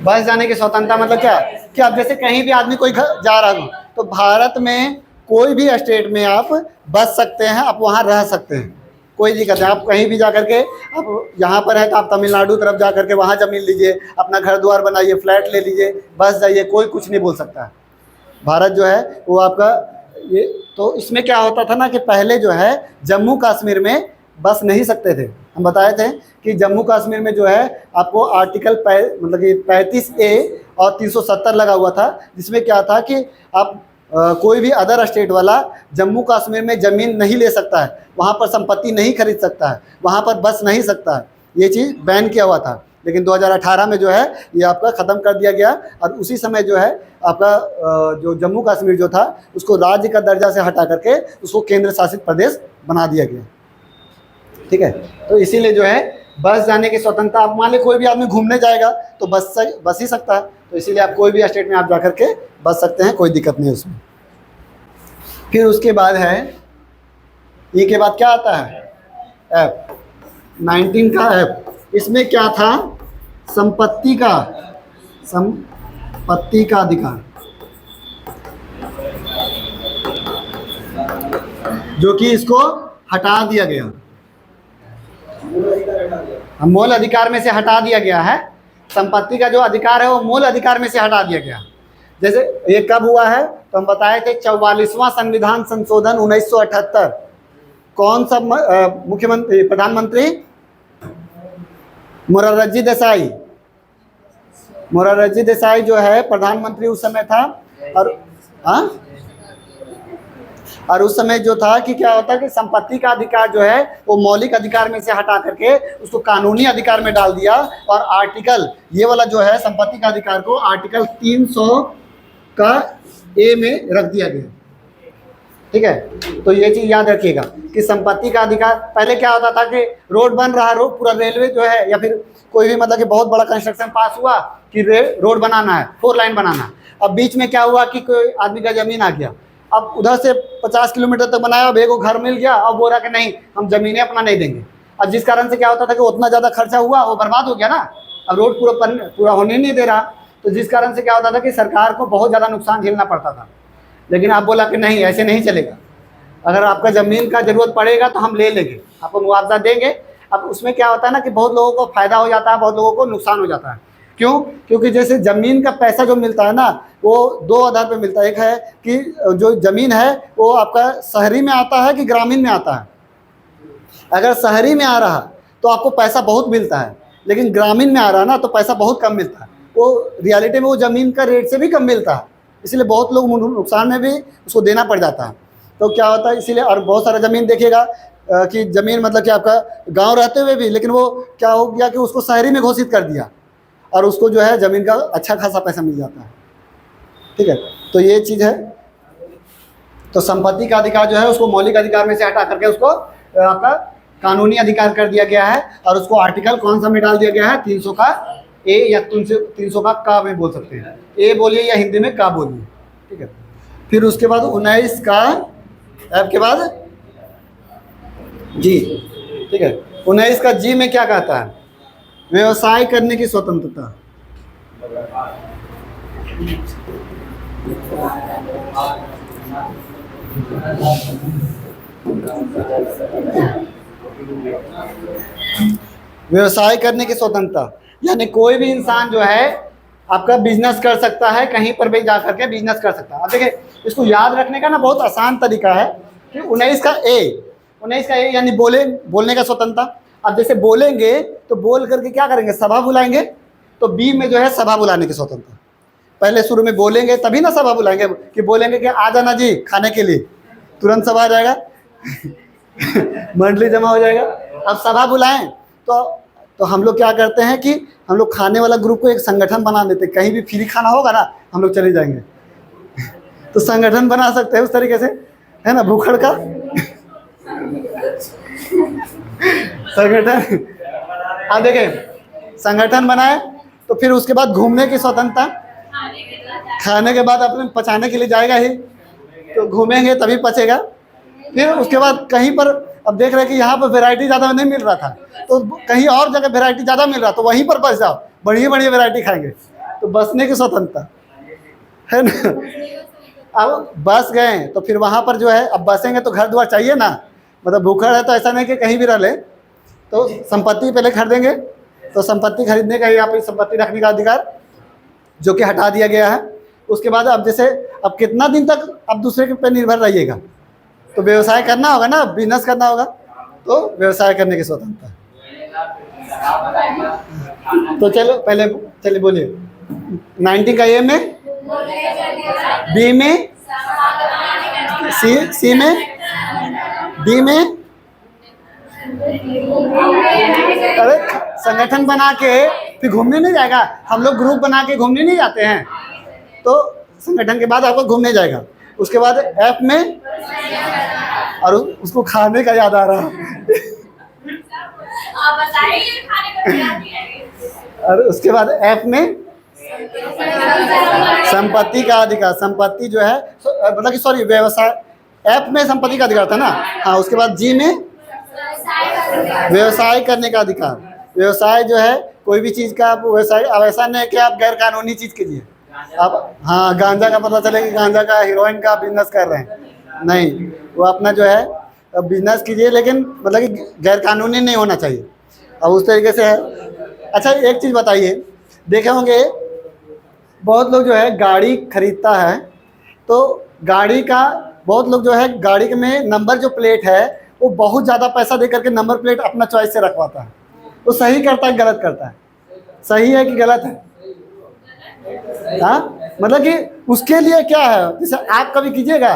S1: बस जाने की स्वतंत्रता मतलब क्या कि आप जैसे कहीं भी आदमी कोई जा रहा हो, तो भारत में कोई भी स्टेट में आप बस सकते हैं, आप वहाँ रह सकते हैं, कोई दिक्कत नहीं। आप कहीं भी जा करके, आप यहाँ पर है तो आप तमिलनाडु तरफ जा करके वहाँ ज़मीन लीजिए, अपना घर द्वार बनाइए, फ्लैट ले लीजिए, बस जाइए, कोई कुछ नहीं बोल सकता है। भारत जो है वो आपका ये, तो इसमें क्या होता था ना कि पहले जो है जम्मू कश्मीर में बस नहीं सकते थे। हम बताए थे कि जम्मू कश्मीर में जो है आपको आर्टिकल मतलब कि 35A और 370 लगा हुआ था, जिसमें क्या था कि आप कोई भी अदर स्टेट वाला जम्मू कश्मीर में ज़मीन नहीं ले सकता है, वहाँ पर संपत्ति नहीं खरीद सकता है, वहाँ पर बस नहीं सकता है। ये चीज़ बैन किया हुआ था, लेकिन 2018 में जो है ये आपका ख़त्म कर दिया गया। और उसी समय जो है आपका जो जम्मू कश्मीर जो था उसको राज्य का दर्जा से हटा करके उसको केंद्र शासित प्रदेश बना दिया गया। ठीक है, तो इसीलिए जो है बस जाने की स्वतंत्रता, आप मान लीजिए कोई भी आदमी घूमने जाएगा तो बस ही सकता है, तो इसीलिए आप कोई भी स्टेट में आप जा करके बस सकते हैं, कोई दिक्कत नहीं उसमें। फिर उसके बाद है ई के बाद क्या आता है, एफ, 19 का एफ। इसमें क्या था, संपत्ति का अधिकार, जो कि इसको हटा दिया गया, मूल अधिकार में से हटा दिया गया है। संपत्ति का जो अधिकार है वो मूल अधिकार में से हटा दिया गया। जैसे ये कब हुआ है तो हम बताए थे 44वां संविधान संशोधन 1978। कौन सा मुख्यमंत्री, प्रधानमंत्री मोरारजी देसाई, मोरारजी देसाई जो है प्रधानमंत्री उस समय था। और उस समय जो था कि क्या होता है कि संपत्ति का अधिकार जो है वो मौलिक अधिकार में से हटा करके उसको कानूनी अधिकार में डाल दिया, और आर्टिकल ये वाला जो है संपत्ति का अधिकार को आर्टिकल 300 का ए में रख दिया गया। ठीक है, तो ये चीज़ याद रखिएगा कि संपत्ति का अधिकार, पहले क्या होता था कि रोड बन रहा, रोड पूरा रेलवे जो है या फिर कोई भी मतलब कि बहुत बड़ा कंस्ट्रक्शन पास हुआ कि रोड बनाना है, 4 लाइन बनाना है। अब बीच में क्या हुआ कि कोई आदमी का ज़मीन आ गया, अब उधर से 50 किलोमीटर तक बनाया, अब एक घर मिल गया, अब बोल रहा कि नहीं हम ज़मीनें अपना नहीं देंगे। अब जिस कारण से क्या होता था कि उतना ज़्यादा खर्चा हुआ वो बर्बाद हो गया ना, अब रोड पूरा होने नहीं दे रहा, तो जिस कारण से क्या होता था कि सरकार को बहुत ज़्यादा नुकसान झेलना पड़ता था। लेकिन आप बोला कि नहीं ऐसे नहीं चलेगा, अगर आपका ज़मीन का ज़रूरत पड़ेगा तो हम ले लेंगे, आपको मुआवजा देंगे। अब उसमें क्या होता है ना कि बहुत लोगों को फ़ायदा हो जाता है, बहुत लोगों को नुकसान हो जाता है। क्यों? क्योंकि जैसे ज़मीन का पैसा जो मिलता है ना वो 2 आधार पे मिलता है। एक है कि जो ज़मीन है वो आपका शहरी में आता है कि ग्रामीण में आता है। अगर शहरी में आ रहा तो आपको पैसा बहुत मिलता है, लेकिन ग्रामीण में आ रहा है ना तो पैसा बहुत कम मिलता है, वो रियलिटी में वो ज़मीन का रेट से भी कम मिलता है, इसलिए बहुत लोग नुकसान में भी उसको देना पड़ जाता है। तो क्या होता है इसीलिए, और बहुत सारा ज़मीन देखिएगा कि ज़मीन मतलब कि आपका गांव रहते हुए भी, लेकिन वो क्या हो गया कि उसको शहरी में घोषित कर दिया और उसको जो है ज़मीन का अच्छा खासा पैसा मिल जाता है। ठीक है, तो ये चीज़ है। तो संपत्ति का अधिकार जो है उसको मौलिक अधिकार में से हटा करके उसको आपका कानूनी अधिकार कर दिया गया है, और उसको आर्टिकल कौन सा में डाल दिया गया है, 300 का ए या 300 का में बोल सकते हैं, ए बोलिए या हिंदी में का बोलिए। ठीक है, फिर उसके बाद 19 का एफ के बाद जी। ठीक है, 19 का जी में क्या कहता है, व्यवसाय करने की स्वतंत्रता। व्यवसाय करने की स्वतंत्रता यानी कोई भी इंसान जो है आपका बिजनेस कर सकता है, कहीं पर भी जा करके बिजनेस कर सकता है। अब देखिए इसको याद रखने का ना बहुत आसान तरीका है कि 19 का ए यानी बोलने का स्वतंत्रता। अब जैसे बोलेंगे तो बोल करके क्या करेंगे, सभा बुलाएंगे, तो बी में जो है सभा बुलाने की स्वतंत्रता। पहले शुरू में बोलेंगे तभी ना सभा बुलाएंगे, कि बोलेंगे कि आ जाना जी खाने के लिए, तुरंत सभा आ जाएगा मंडली जमा हो जाएगा। अब सभा बुलाएं तो हम लोग क्या करते हैं कि हम लोग खाने वाला ग्रुप को एक संगठन बना देते हैं, कहीं भी फ्री खाना होगा ना हम लोग चले जाएंगे तो संगठन बना सकते हैं उस तरीके से, है ना, भूखड़ का संगठन। अब देखें संगठन बनाए तो फिर उसके बाद घूमने की स्वतंत्रता, खाने के बाद अपने पचाने के लिए जाएगा ही, तो घूमेंगे तभी पचेगा। फिर उसके बाद कहीं पर अब देख रहे हैं कि यहाँ पर वैरायटी ज़्यादा नहीं मिल रहा था, तो कहीं और जगह वैरायटी ज़्यादा मिल रहा, तो वहीं पर बस जाओ, बढ़िया बढ़िया वैरायटी खाएंगे, तो बसने की स्वतंत्रता है ना। अब बस गए तो फिर वहाँ पर जो है, अब बसेंगे तो घर द्वार चाहिए ना, मतलब भूखड़ है तो ऐसा नहीं कि कहीं भी रह ले, तो संपत्ति पहले खरीदेंगे, तो संपत्ति खरीदने का यहाँ पर संपत्ति रखने का अधिकार जो कि हटा दिया गया है। उसके बाद अब जैसे अब कितना दिन तक अब दूसरे के पे निर्भर रहिएगा, तो व्यवसाय करना होगा ना, बिजनेस करना होगा, तो व्यवसाय करने की स्वतंत्रता। तो चलो पहले चलिए बोलिए 19 का ए में, बी में, सी में, डी में। अरे संगठन बना के फिर घूमने नहीं जाएगा, हम लोग ग्रुप बना के घूमने नहीं जाते हैं, तो संगठन के बाद आपको घूमने जाएगा। उसके बाद एफ में, और उसको खाने का याद आ रहा और उसके बाद एफ में संपत्ति का अधिकार, संपत्ति जो है मतलब कि सॉरी व्यवसाय, एफ में संपत्ति का अधिकार था ना, हाँ। उसके बाद जी में व्यवसाय करने का अधिकार, व्यवसाय जो है कोई भी चीज़ का आप व्यवसाय, अब ऐसा नहीं है कि आप गैर कानूनी चीज़ कीजिए, आप हाँ गांजा का पता चले कि गांजा का हीरोइन का बिजनेस कर रहे हैं, नहीं, वो अपना जो है बिजनेस कीजिए, लेकिन मतलब कि गैर कानूनी नहीं होना चाहिए। अब उस तरीके से है। अच्छा एक चीज़ बताइए, देखे होंगे बहुत लोग जो है गाड़ी खरीदता है, तो गाड़ी का बहुत लोग जो है गाड़ी में नंबर जो प्लेट है वो बहुत ज़्यादा पैसा दे करके नंबर प्लेट अपना चॉइस से रखवाता है। वो सही करता है गलत करता है, सही है कि गलत है? हाँ, मतलब कि उसके लिए क्या है, जैसे आप कभी कीजिएगा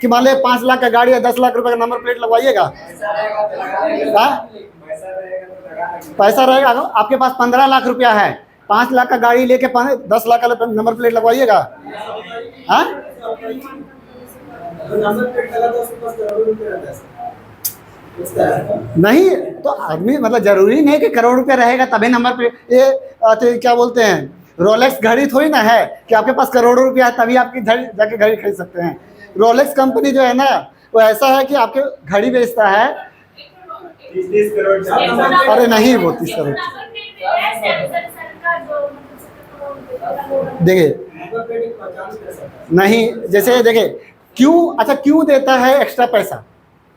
S1: कि मान लीजिए 5 लाख का गाड़ी है, 10 लाख रुपए का नंबर प्लेट लगवाइएगा, हाँ पैसा रहेगा, आपके पास 15 लाख रुपया है, 5 लाख का गाड़ी लेके 10 लाख का नंबर प्लेट लगवाइएगा, हाँ? नहीं, तो आदमी मतलब जरूरी नहीं कि करोड़ रुपया रहेगा तभी नंबर प्लेट, ये तो क्या बोलते हैं, रोलेक्स घड़ी थोड़ी ना है कि आपके पास करोड़ों रुपया है तभी आपकी जाके घड़ी खरीद सकते हैं। रोलेक्स कंपनी जो है ना वो ऐसा है कि आपके घड़ी बेचता है
S2: 30 करोड़।
S1: अरे नहीं, वो 30 करोड़ देखिए नहीं, जैसे देखिए क्यों, अच्छा क्यों देता है एक्स्ट्रा पैसा,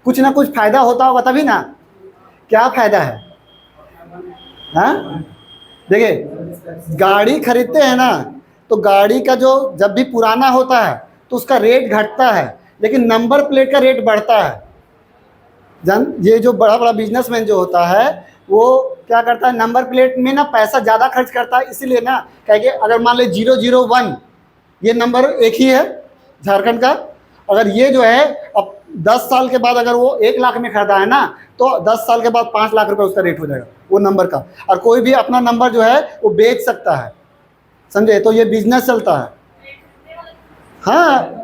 S1: कुछ ना कुछ फायदा होता होगा तभी ना, क्या फायदा है? हाँ देखिए गाड़ी खरीदते हैं ना, तो गाड़ी का जो जब भी पुराना होता है तो उसका रेट घटता है, लेकिन नंबर प्लेट का रेट बढ़ता है। ये जो बड़ा बड़ा बिजनेसमैन जो होता है वो क्या करता है, नंबर प्लेट में ना पैसा ज़्यादा खर्च करता है, इसीलिए ना कह के अगर मान लो 001 ये नंबर एक ही है झारखंड का, अगर ये जो है अब 10 साल के बाद अगर वो 1 लाख में खरीदा है ना, तो 10 साल के बाद 5 लाख रुपए उसका रेट हो जाएगा वो नंबर का। और कोई भी अपना नंबर जो है वो बेच सकता है, समझे, तो ये बिजनेस चलता है। हाँ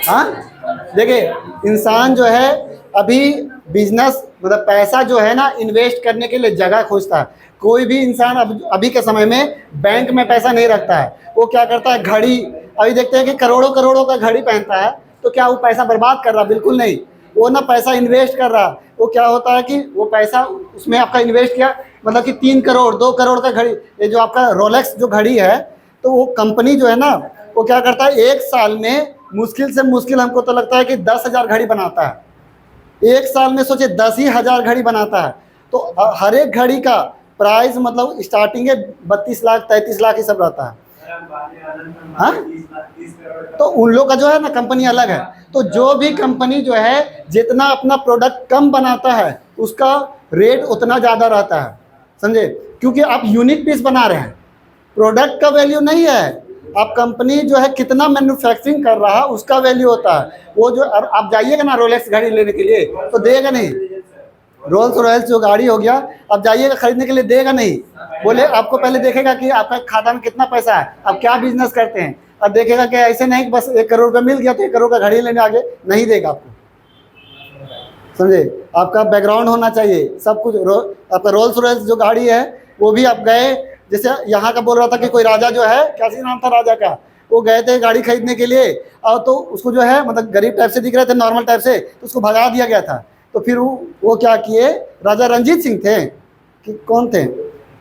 S1: हाँ, देखिए इंसान जो है अभी बिजनेस मतलब पैसा जो है ना इन्वेस्ट करने के लिए जगह खोजता है। कोई भी इंसान अभी के समय में बैंक में पैसा नहीं रखता है, वो क्या करता है, घड़ी, अभी देखते हैं कि करोड़ों करोड़ों का घड़ी पहनता है, तो क्या वो पैसा बर्बाद कर रहा? बिल्कुल नहीं, वो ना पैसा इन्वेस्ट कर रहा। वो क्या होता है कि वो पैसा उसमें आपका इन्वेस्ट किया, मतलब कि 3 करोड़ 2 करोड़ का घड़ी, ये जो आपका रोलेक्स जो घड़ी है, तो वो कंपनी जो है ना वो क्या करता है, 1 साल में मुश्किल से मुश्किल हमको तो लगता है कि 10,000 घड़ी बनाता है। 1 साल में सोचे 10 ही हज़ार घड़ी बनाता है। तो हर एक घड़ी का प्राइस मतलब स्टार्टिंग है 32 लाख 33 लाख ही सब रहता है। हाँ, तो उन लोग का जो है ना कंपनी अलग है। तो जो भी कंपनी जो है जितना अपना प्रोडक्ट कम बनाता है उसका रेट उतना ज़्यादा रहता है, समझे, क्योंकि आप यूनिक पीस बना रहे हैं, प्रोडक्ट का वैल्यू नहीं है, आप कंपनी जो है कितना मैन्युफैक्चरिंग कर रहा है उसका वैल्यू होता है। वो जो आप जाइएगा ना रोलेक्स घड़ी लेने के लिए तो देगा नहीं, रोल्स रॉयल्स जो गाड़ी हो गया, आप जाइएगा खरीदने के लिए देगा नहीं, बोले आपको पहले देखेगा कि आपका खाता में कितना पैसा है, आप क्या बिजनेस करते हैं, और देखेगा कि ऐसे नहीं कि बस 1 करोड़ का मिल गया तो 1 करोड़ का घड़ी लेने आगे नहीं देगा आपको, समझे। आपका बैकग्राउंड होना चाहिए सब कुछ। आपका रोल्स रॉयल्स जो गाड़ी है वो भी आप गए, जैसे यहाँ का बोल रहा था कि कोई राजा जो है, क्या सी नाम था राजा का, वो गए थे गाड़ी खरीदने के लिए, और तो उसको जो है मतलब गरीब टाइप से दिख रहे थे, नॉर्मल टाइप से, तो उसको भगा दिया गया था। तो फिर वो क्या किए, राजा रंजीत सिंह थे कि कौन थे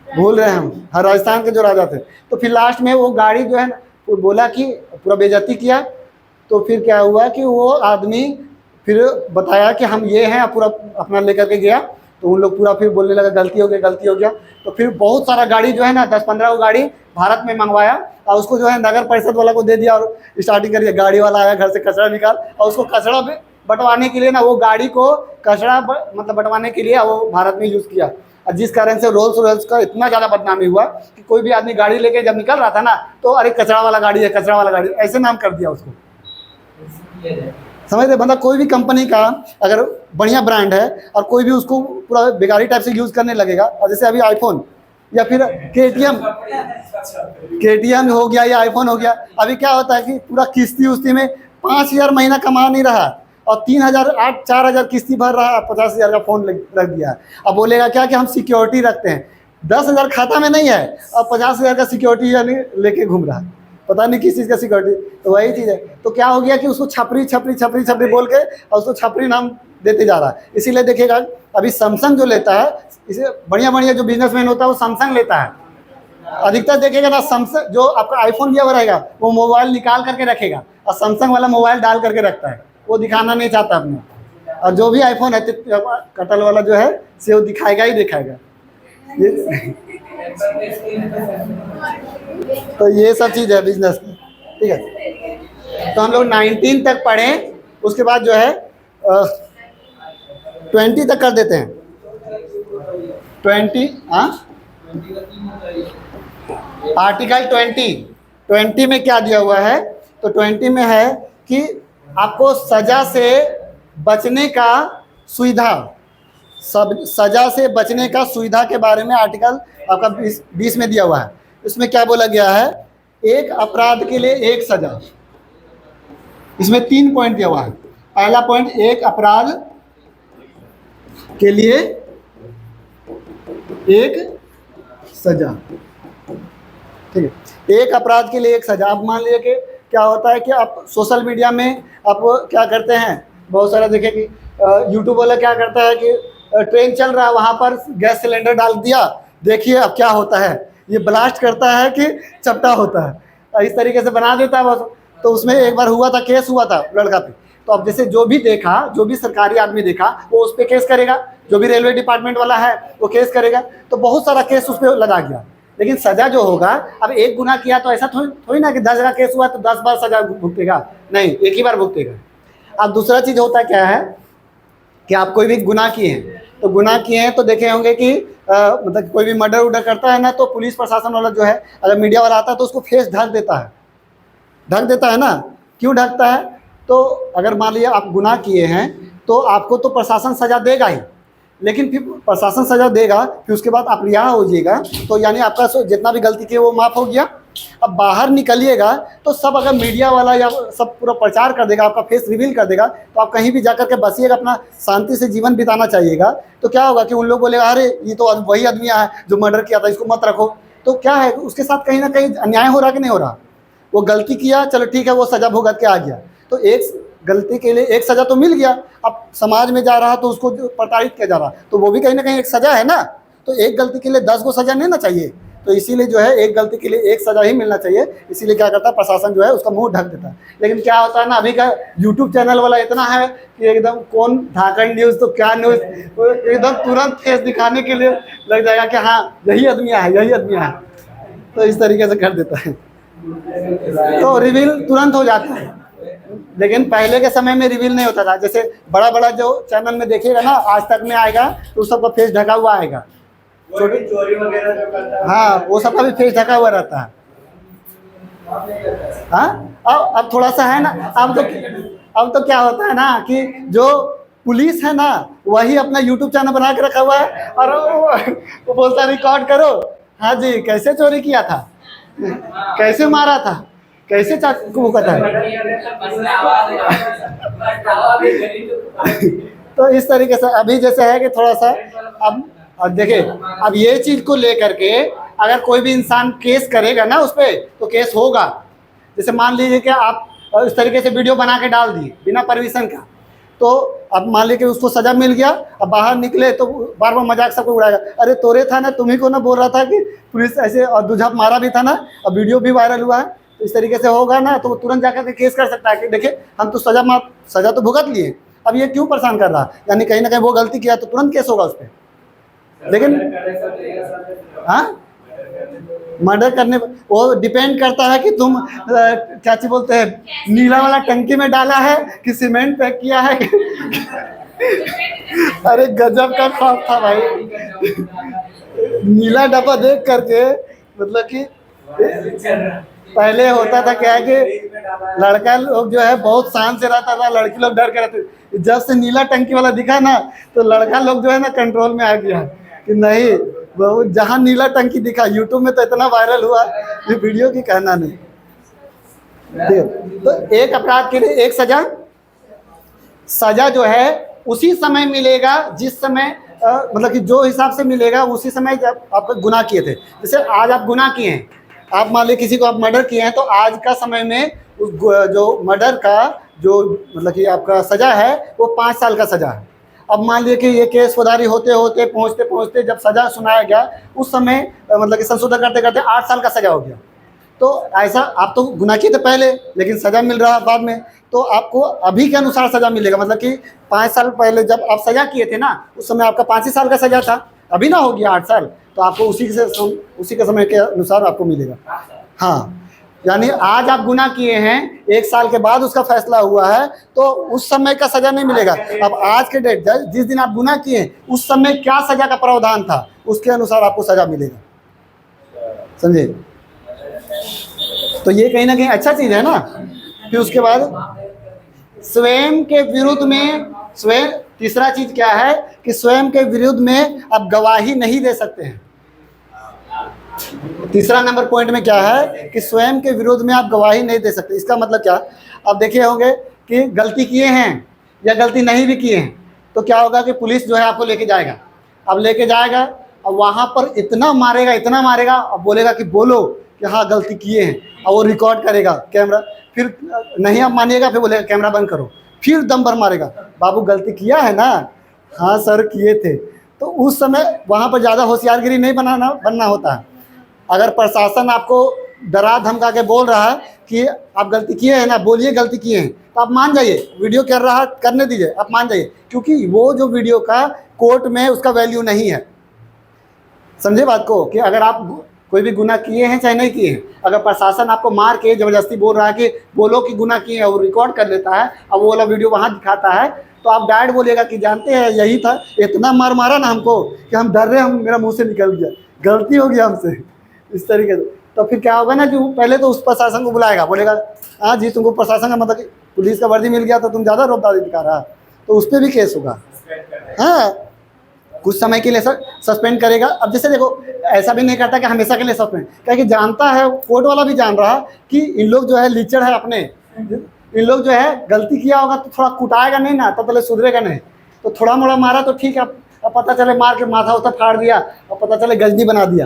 S1: भूल रहे हम, हाँ राजस्थान के जो राजा थे। तो फिर लास्ट में वो गाड़ी जो है ना वो बोला कि पूरा बेइज्जती किया। तो फिर क्या हुआ कि वो आदमी फिर बताया कि हम ये हैं, पूरा अपना लेकर के गया, तो उन लोग पूरा फिर बोलने लगा गलती हो गया गलती हो गया। तो फिर बहुत सारा गाड़ी जो है ना 10-15 को गाड़ी भारत में मंगवाया और उसको जो है नगर परिषद वाला को दे दिया और स्टार्टिंग करिए। गाड़ी वाला आया घर से कचरा निकाल, और उसको कचरा बंटवाने के लिए ना वो गाड़ी को कचरा मतलब बंटवाने के लिए वो भारत में यूज़ किया, और जिस कारण से रोल्स रॉयल्स का इतना ज़्यादा बदनामी हुआ कि कोई भी आदमी गाड़ी लेके जब निकल रहा था ना तो अरे कचरा वाला गाड़ी है, कचरा वाला गाड़ी, ऐसे नाम कर दिया उसको, समझ रहे। मतलब कोई भी कंपनी का अगर बढ़िया ब्रांड है और कोई भी उसको पूरा बेकारी टाइप से यूज़ करने लगेगा, और जैसे अभी आईफोन या फिर केटीएम हो गया या आईफोन हो गया, अभी क्या होता है कि पूरा किस्ती उस्ती में 5,000 महीना कमा नहीं रहा और 3,000 4,000 किस्ती भर रहा है, 50,000 का फ़ोन रख दिया है। अब बोलेगा क्या कि हम सिक्योरिटी रखते हैं, 10,000 खाता में नहीं है और 50,000 का सिक्योरिटी यानी लेके घूम रहा है, पता नहीं किस चीज़ का सिक्योरिटी। तो वही चीज़ है। तो क्या हो गया कि उसको छपरी छपरी छपरी छपरी बोल के और उसको छपरी नाम देते जा रहा है। इसीलिए देखिएगा अभी सैमसंग जो लेता है, इसे बढ़िया बढ़िया जो बिजनेसमैन होता है वो सैमसंग लेता है। अधिकतर देखिएगा ना सैमसंग जो आपका आईफोन लिया हुआ रहेगा वो मोबाइल निकाल करके रखेगा और सैमसंग वाला मोबाइल डाल करके रखता है, वो दिखाना नहीं चाहता अपने। और जो भी आईफोन है कटल वाला जो है से वो दिखाएगा ही दिखाएगा। तो ये सब चीज़ है बिजनेस में, ठीक है। तो हम लोग 19 तक पढ़े, उसके बाद जो है 20 तक कर देते हैं। 20 आर्टिकल 20 में क्या दिया हुआ है, तो 20 में है कि आपको सज़ा से बचने का सुविधा, सज़ा से बचने का सुविधा के बारे में आर्टिकल आपका 20 में दिया हुआ है। इसमें क्या बोला गया है, एक अपराध के लिए एक सज़ा। इसमें 3 पॉइंट दिया हुआ है। पहला पॉइंट, एक अपराध के लिए एक सज़ा, ठीक है। एक अपराध के लिए एक सज़ा। आप मान लीजिए कि क्या होता है कि आप सोशल मीडिया में आप क्या करते हैं, बहुत सारा देखें कि यूट्यूब वाला क्या करता है कि ट्रेन चल रहा है वहाँ पर गैस सिलेंडर डाल दिया, देखिए अब क्या होता है, ये ब्लास्ट करता है कि चपटा होता है, इस तरीके से बना देता है बस। तो उसमें एक बार हुआ था, केस हुआ था लड़का पे। तो अब जैसे जो भी देखा, जो भी सरकारी आदमी देखा वो उस पर केस करेगा, जो भी रेलवे डिपार्टमेंट वाला है वो केस करेगा, तो बहुत सारा केस उस पर लगा गया। लेकिन सज़ा जो होगा, अब एक गुनाह किया तो ऐसा थोड़ी ना कि 10 जगह केस हुआ तो 10 बार सज़ा भुगतेगा, नहीं, एक ही बार भुगतेगा। अब दूसरा चीज़ होता क्या है कि आप कोई भी गुनाह किए हैं तो गुनाह किए हैं तो देखे होंगे कि मतलब कोई भी मर्डर उर्डर करता है ना, तो पुलिस प्रशासन वाला जो है, अगर मीडिया वाला आता है तो उसको फेस ढक देता है, ढक देता है ना। क्यों ढकता है? तो अगर मान लिया आप गुनाह किए हैं तो आपको तो प्रशासन सज़ा देगा ही, लेकिन फिर प्रशासन सज़ा देगा, फिर उसके बाद आप रिहा हो जाइएगा, तो यानी आपका जितना भी गलती किए वो माफ़ हो गया। अब बाहर निकलिएगा तो सब अगर मीडिया वाला या सब पूरा प्रचार कर देगा, आपका फेस रिवील कर देगा, तो आप कहीं भी जाकर के बसिएगा, अपना शांति से जीवन बिताना चाहिएगा। तो क्या होगा कि उन लोग बोलेगा अरे ये तो वही आदमी है जो मर्डर किया था, इसको मत रखो। तो क्या है, उसके साथ कहीं ना कहीं अन्याय हो रहा कि नहीं हो रहा? वो गलती किया, चलो ठीक है, वो सज़ा भुगत के आ गया, तो एक गलती के लिए एक सज़ा तो मिल गया। अब समाज में जा रहा तो उसको प्रताड़ित किया जा रहा, तो वो भी कहीं ना कहीं एक सज़ा है ना। तो एक गलती के लिए 10 को सज़ा नहीं ना चाहिए, तो इसीलिए जो है एक गलती के लिए एक सज़ा ही मिलना चाहिए। इसीलिए क्या करता है प्रशासन जो है उसका मुंह ढक देता है। लेकिन क्या होता है ना, अभी का यूट्यूब चैनल वाला इतना है कि एकदम कौन झारखंड न्यूज़ तो क्या न्यूज़, एकदम तुरंत फेस दिखाने के लिए लग जाएगा कि हाँ यही आदमी है, यही आदमी है, तो इस तरीके से कर देता है, तो रिवील तुरंत हो जाता है। लेकिन पहले के समय में रिवील नहीं होता था। जैसे बड़ा बड़ा जो चैनल में देखिएगा ना, आज तक में आएगा तो सबका फेस ढका हुआ आएगा,
S2: चोरी वगैरह जो करता है,
S1: हाँ वो सबका भी फेस ढका हुआ रहता है। हाँ अब थोड़ा सा है ना, अब तो क्या होता है ना कि जो पुलिस है ना वही अपना यूट्यूब चैनल बना के रखा हुआ है, और वो बोलता रिकॉर्ड करो, हाँ जी कैसे चोरी किया था, कैसे मारा था, कैसे चाकू का था। तो इस तरीके से अभी जैसे है कि थोड़ा सा अब देखिए, अब ये चीज़ को लेकर के अगर कोई भी इंसान केस करेगा ना उस पर, तो केस होगा। जैसे मान लीजिए कि आप इस तरीके से वीडियो बना के डाल दिए बिना परमिशन का, तो अब मान लीजिए कि उसको सज़ा मिल गया, अब बाहर निकले तो बार बार मजाक सबको उड़ाएगा, अरे तोरे था ना, तुम्ही को ना बोल रहा था कि पुलिस ऐसे, और दूझा मारा भी था ना, अब वीडियो भी वायरल हुआ है। तो इस तरीके से होगा ना, तो वो तुरंत जाकर के केस कर सकता है कि देखिए हम तो सज़ा तो भुगत लिए, अब ये क्यों परेशान कर रहा, यानी कहीं ना कहीं वो गलती किया तो तुरंत केस होगा उस पर। लेकिन हाँ मर्डर करने वो डिपेंड करता है कि तुम क्या चीज बोलते हैं, नीला वाला टंकी में डाला है कि सीमेंट पैक किया है। अरे गजब का खौफ था भाई, नीला डब्बा देख करके, मतलब कि पहले होता था क्या है कि लड़का लोग जो है बहुत शान से रहता था, लड़की लोग डर के रहते। जब से नीला टंकी वाला दिखा ना, तो लड़का लोग जो है ना कंट्रोल में आ गया कि नहीं, वो जहाँ नीला टंकी दिखा, यूट्यूब में तो इतना वायरल हुआ, ये वीडियो की कहना नहीं। तो एक अपराध के लिए एक सजा जो है उसी समय मिलेगा जिस समय मतलब कि जो हिसाब से मिलेगा उसी समय जब आप गुनाह किए थे। जैसे आज आप गुनाह किए हैं, आप मान लीजिए किसी को आप मर्डर किए हैं, तो आज का समय में उस जो मर्डर का जो मतलब कि आपका सज़ा है वो 5 साल का सज़ा है। अब मान लीजिए कि ये केस फौजदारी होते होते पहुँचते पहुँचते जब सज़ा सुनाया गया, उस समय मतलब कि संशोधन करते करते 8 साल का सज़ा हो गया। तो ऐसा आप तो गुनाह किए थे पहले, लेकिन सज़ा मिल रहा बाद में, तो आपको अभी के अनुसार सज़ा मिलेगा। मतलब कि 5 साल पहले जब आप सज़ा किए थे ना, उस समय आपका 5 ही साल का सज़ा था, अभी ना हो गया 8 साल, तो आपको उसी के समय के अनुसार आपको मिलेगा। हाँ, यानी आज आप गुनाह किए हैं, 1 साल के बाद उसका फैसला हुआ है, तो उस समय का सज़ा नहीं मिलेगा। अब आज के डेट जिस दिन आप गुनाह किए उस समय क्या सज़ा का प्रावधान था, उसके अनुसार आपको सज़ा मिलेगा, समझे। तो ये कहीं ना कहीं अच्छा चीज़ है ना। फिर उसके बाद स्वयं के विरुद्ध में तीसरा चीज़ क्या है कि स्वयं के विरुद्ध में आप गवाही नहीं दे सकते हैं। तीसरा नंबर पॉइंट में क्या है कि स्वयं के विरुद्ध में आप गवाही नहीं दे सकते। इसका मतलब क्या, आप देखे होंगे कि गलती किए हैं या गलती नहीं भी किए हैं, तो क्या होगा कि पुलिस जो है आपको लेके जाएगा। अब लेके जाएगा, अब वहाँ पर इतना मारेगा, अब बोलेगा कि बोलो कि हाँ गलती किए हैं, और वो रिकॉर्ड करेगा कैमरा, फिर नहीं आप मानिएगा, फिर बोलेगा कैमरा बंद करो, फिर दम भर मारेगा, बाबू गलती किया है ना, हाँ सर किए थे। तो उस समय वहाँ पर ज़्यादा होशियारगिरी नहीं बनना होता है। अगर प्रशासन आपको डरा धमका के बोल रहा है कि आप गलती किए हैं ना, बोलिए गलती किए हैं, तो आप मान जाइए, वीडियो कर रहा है करने दीजिए, आप मान जाइए, क्योंकि वो जो वीडियो का कोर्ट में उसका वैल्यू नहीं है। समझे बात को, कि अगर आप कोई भी गुनाह किए हैं चाहे नहीं किए हैं, अगर प्रशासन आपको मार के ज़बरदस्ती बोल रहा है कि बोलो कि गुनाह किए हैं, और रिकॉर्ड कर लेता है, अब वो वाला वीडियो वहाँ दिखाता है, तो आप डायरेक्ट बोलिएगा कि जानते हैं यही था, इतना मार मारा ना हमको कि हम डर रहे, हम मेरा मुंह से निकल गया, गलती हो गया हमसे, इस तरीके से। तो फिर क्या होगा ना कि पहले तो उस प्रशासन को बुलाएगा, बोलेगा हाँ जी तुमको प्रशासन का मतलब कि पुलिस का वर्दी मिल गया तो तुम ज़्यादा रौबदारी दिखा रहा, तो उस पर भी केस होगा। हाँ, कुछ समय के लिए सस्पेंड करेगा। अब जैसे देखो, ऐसा भी नहीं करता कि हमेशा के लिए सस्पेंड, क्या कि जानता है, कोर्ट वाला भी जान रहा कि इन लोग जो है लीचड़ है अपने, इन लोग जो है गलती किया होगा तो थोड़ा कुटाएगा नहीं ना, तो पहले सुधरेगा नहीं, तो थोड़ा मोड़ा मारा तो ठीक है, अब पता चले मार के माथा उथा फाड़ दिया और पता चले गजनी बना दिया,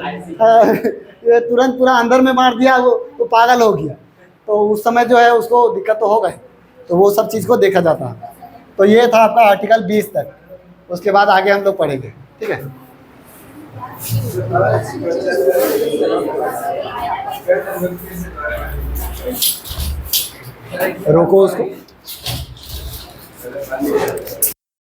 S1: ये तुरंत पूरा अंदर में मार दिया, वो तो पागल हो गया, तो उस समय जो है उसको दिक्कत तो होगा ही। तो वो सब चीज़ को देखा जाता है। तो ये था आपका आर्टिकल 20 तक, उसके बाद आगे हम लोग पढ़ेंगे, ठीक है। रोको उसको।